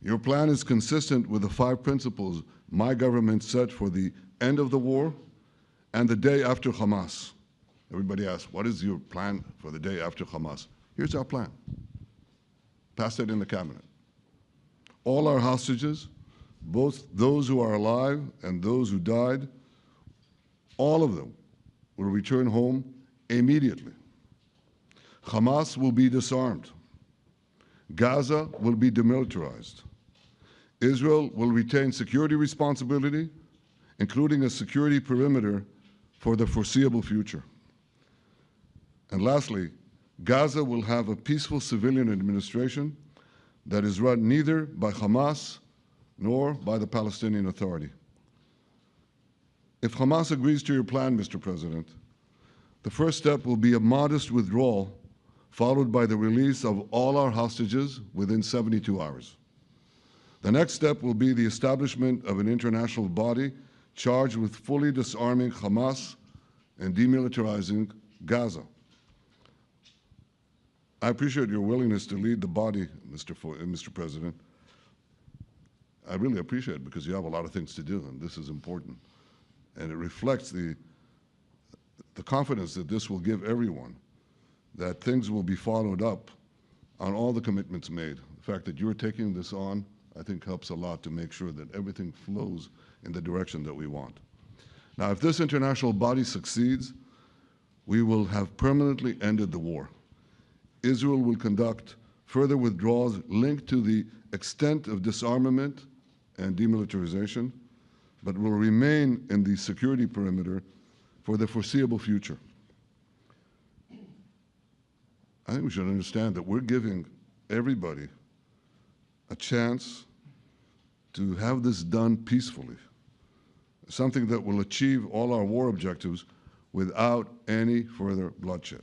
Your plan is consistent with the 5 principles my government set for the end of the war and the day after Hamas. Everybody asks, what is your plan for the day after Hamas? Here's our plan. Passed it in the cabinet. All our hostages, both those who are alive and those who died, all of them will return home immediately. Hamas will be disarmed. Gaza will be demilitarized. Israel will retain security responsibility, including a security perimeter for the foreseeable future. And lastly, Gaza will have a peaceful civilian administration that is run neither by Hamas nor by the Palestinian Authority. If Hamas agrees to your plan, Mr. President, the first step will be a modest withdrawal, followed by the release of all our hostages within 72 hours. The next step will be the establishment of an international body charged with fully disarming Hamas and demilitarizing Gaza. I appreciate your willingness to lead the body, Mr. President. I really appreciate it because you have a lot of things to do, and this is important. And it reflects the confidence that this will give everyone, that things will be followed up on all the commitments made. The fact that you're taking this on, I think, helps a lot to make sure that everything flows in the direction that we want. Now, if this international body succeeds, we will have permanently ended the war. Israel will conduct further withdrawals linked to the extent of disarmament and demilitarization, but will remain in the security perimeter for the foreseeable future. I think we should understand that we're giving everybody a chance to have this done peacefully, something that will achieve all our war objectives without any further bloodshed.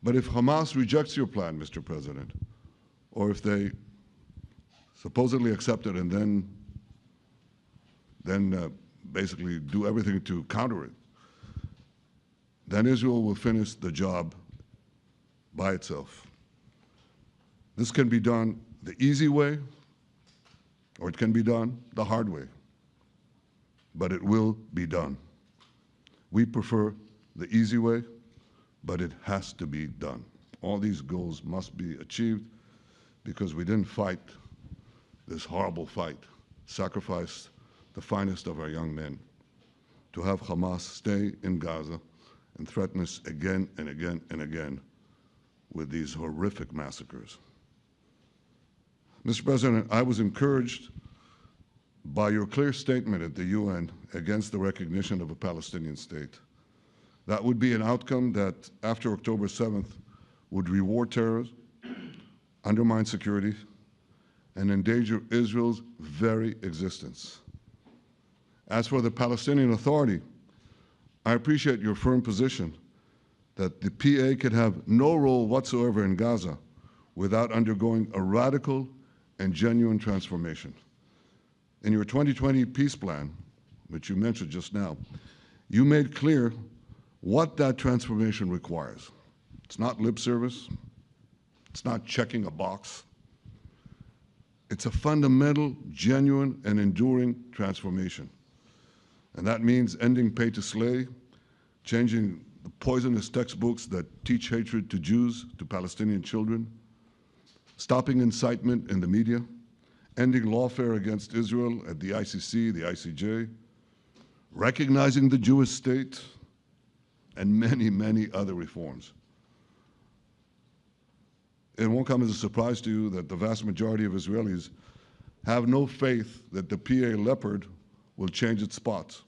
But if Hamas rejects your plan, Mr. President, or if they supposedly accept it and then basically do everything to counter it, then Israel will finish the job by itself. This can be done the easy way, or it can be done the hard way, but it will be done. We prefer the easy way, but it has to be done. All these goals must be achieved because we didn't fight this horrible fight, sacrifice the finest of our young men to have Hamas stay in Gaza and threaten us again and again and again with these horrific massacres. Mr. President, I was encouraged by your clear statement at the UN against the recognition of a Palestinian state. That would be an outcome that, after October 7th, would reward terrorism, undermine security, and endanger Israel's very existence. As for the Palestinian Authority, I appreciate your firm position that the PA can have no role whatsoever in Gaza without undergoing a radical and genuine transformation. In your 2020 peace plan, which you mentioned just now, you made clear what that transformation requires. It's not lip service. It's not checking a box. It's a fundamental, genuine, and enduring transformation. And that means ending pay to slay, changing the poisonous textbooks that teach hatred to Jews, to Palestinian children, stopping incitement in the media, ending lawfare against Israel at the ICC, the ICJ, recognizing the Jewish state, and many, many other reforms. It won't come as a surprise to you that the vast majority of Israelis have no faith that the PA Leopard will change its spots.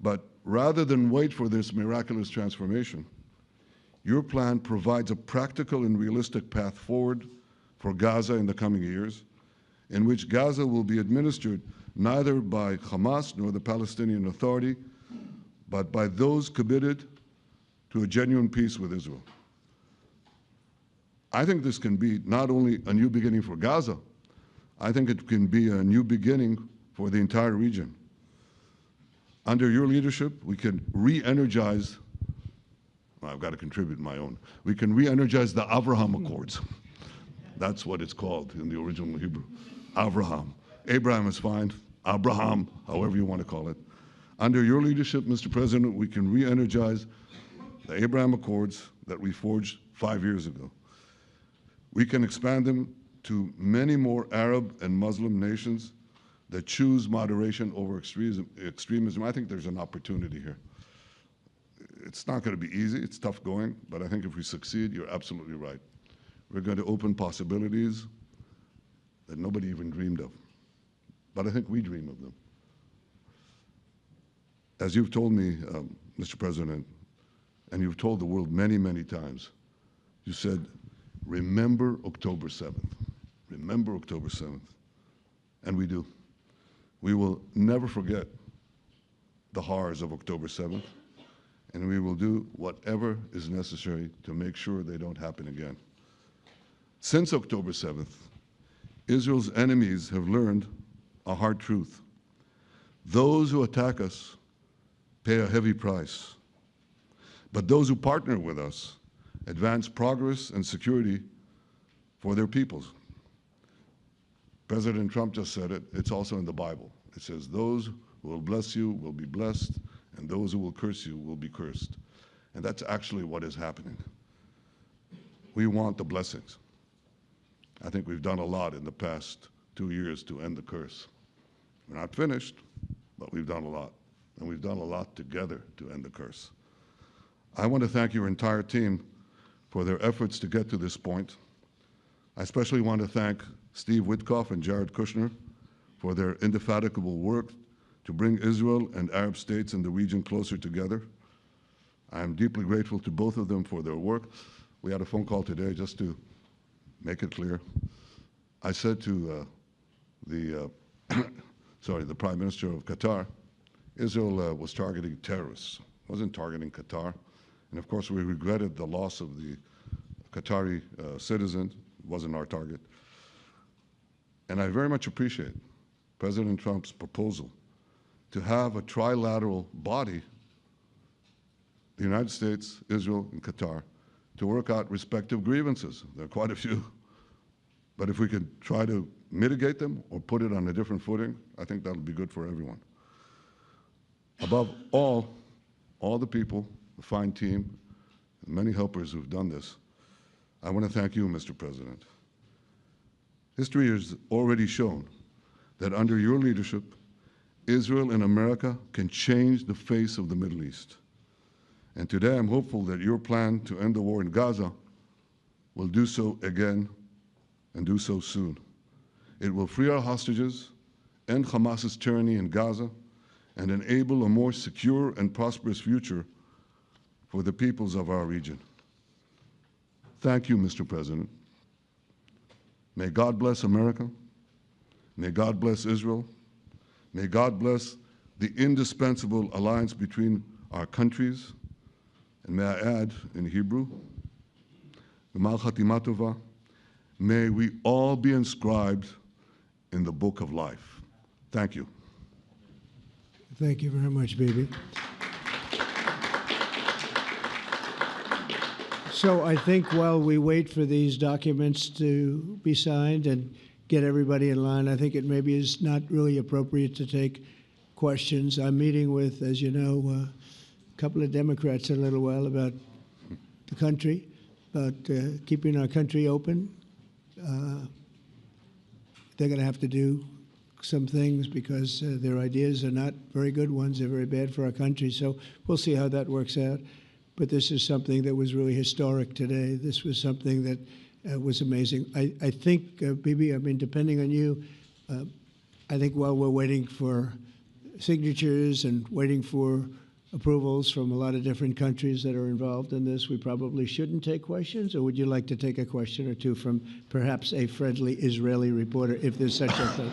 But rather than wait for this miraculous transformation, your plan provides a practical and realistic path forward for Gaza in the coming years, in which Gaza will be administered neither by Hamas nor the Palestinian Authority, but by those committed to a genuine peace with Israel. I think this can be not only a new beginning for Gaza, I think it can be a new beginning for the entire region. Under your leadership, we can re-energize, well, I've got to contribute my own, we can re-energize the Abraham Accords. That's what it's called in the original Hebrew, Abraham. Abraham is fine, Abraham, however you want to call it. Under your leadership, Mr. President, we can re-energize the Abraham Accords that we forged 5 years ago. We can expand them to many more Arab and Muslim nations that choose moderation over extremism. I think there's an opportunity here. It's not going to be easy, it's tough going, but I think if we succeed, you're absolutely right. We're going to open possibilities that nobody even dreamed of. But I think we dream of them. As you've told me, Mr. President, and you've told the world many, many times, you said, remember October 7th. Remember October 7th. And we do. We will never forget the horrors of October 7th, and we will do whatever is necessary to make sure they don't happen again. Since October 7th, Israel's enemies have learned a hard truth. Those who attack us pay a heavy price, but those who partner with us advance progress and security for their peoples. President Trump just said it. It's also in the Bible. It says, those who will bless you will be blessed, and those who will curse you will be cursed. And that's actually what is happening. We want the blessings. I think we've done a lot in the past 2 years to end the curse. We're not finished, but we've done a lot. And we've done a lot together to end the curse. I want to thank your entire team for their efforts to get to this point. I especially want to thank Steve Witkoff and Jared Kushner for their indefatigable work to bring Israel and Arab states in the region closer together. I am deeply grateful to both of them for their work. We had a phone call today just to make it clear. I said to the Prime Minister of Qatar, Israel was targeting terrorists, wasn't targeting Qatar. And of course, we regretted the loss of the Qatari citizen, wasn't our target. And I very much appreciate President Trump's proposal to have a trilateral body, the United States, Israel, and Qatar, to work out respective grievances. There are quite a few. But if we could try to mitigate them or put it on a different footing, I think that'll be good for everyone. Above all the people, the fine team, and many helpers who've done this, I want to thank you, Mr. President. History has already shown that under your leadership, Israel and America can change the face of the Middle East. And today I'm hopeful that your plan to end the war in Gaza will do so again and do so soon. It will free our hostages end Hamas's tyranny in Gaza, and enable a more secure and prosperous future for the peoples of our region. Thank you, Mr. President. May God bless America. May God bless Israel. May God bless the indispensable alliance between our countries. And may I add in Hebrew, G'mal Chatima Tova, may we all be inscribed in the book of life. Thank you. Thank you very much, Bibi. So I think while we wait for these documents to be signed and get everybody in line, I think it maybe is not really appropriate to take questions. I'm meeting with, as you know, a couple of Democrats in a little while about the country, about keeping our country open. They're going to have to do some things because their ideas are not very good ones. They're very bad for our country. So we'll see how that works out. But this is something that was really historic today. This was something that was amazing. I think, Bibi, I mean, depending on you, I think while we're waiting for signatures and waiting for approvals from a lot of different countries that are involved in this, we probably shouldn't take questions, or would you like to take a question or two from perhaps a friendly Israeli reporter, if there's such a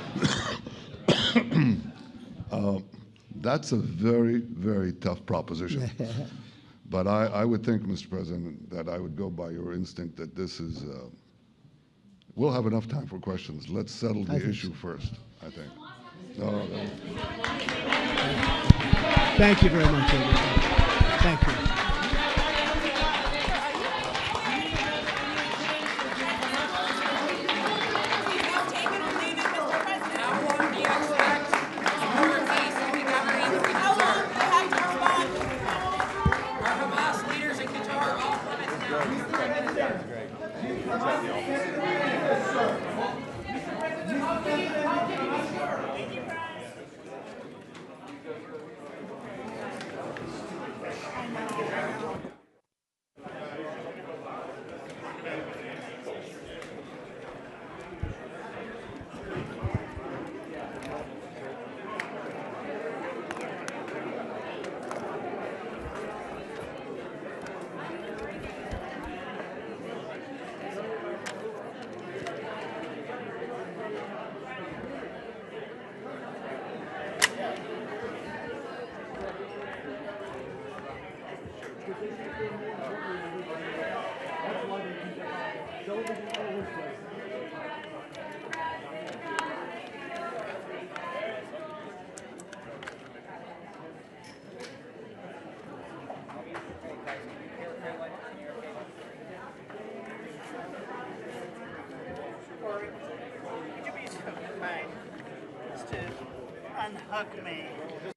thing? That's a very, very tough proposition. But I would think, Mr. President, that I would go by your instinct that this is, we'll have enough time for questions. Let's settle the issue first, I think. No. Thank you very much, everybody. Thank you. Would you be so kind as to unhook me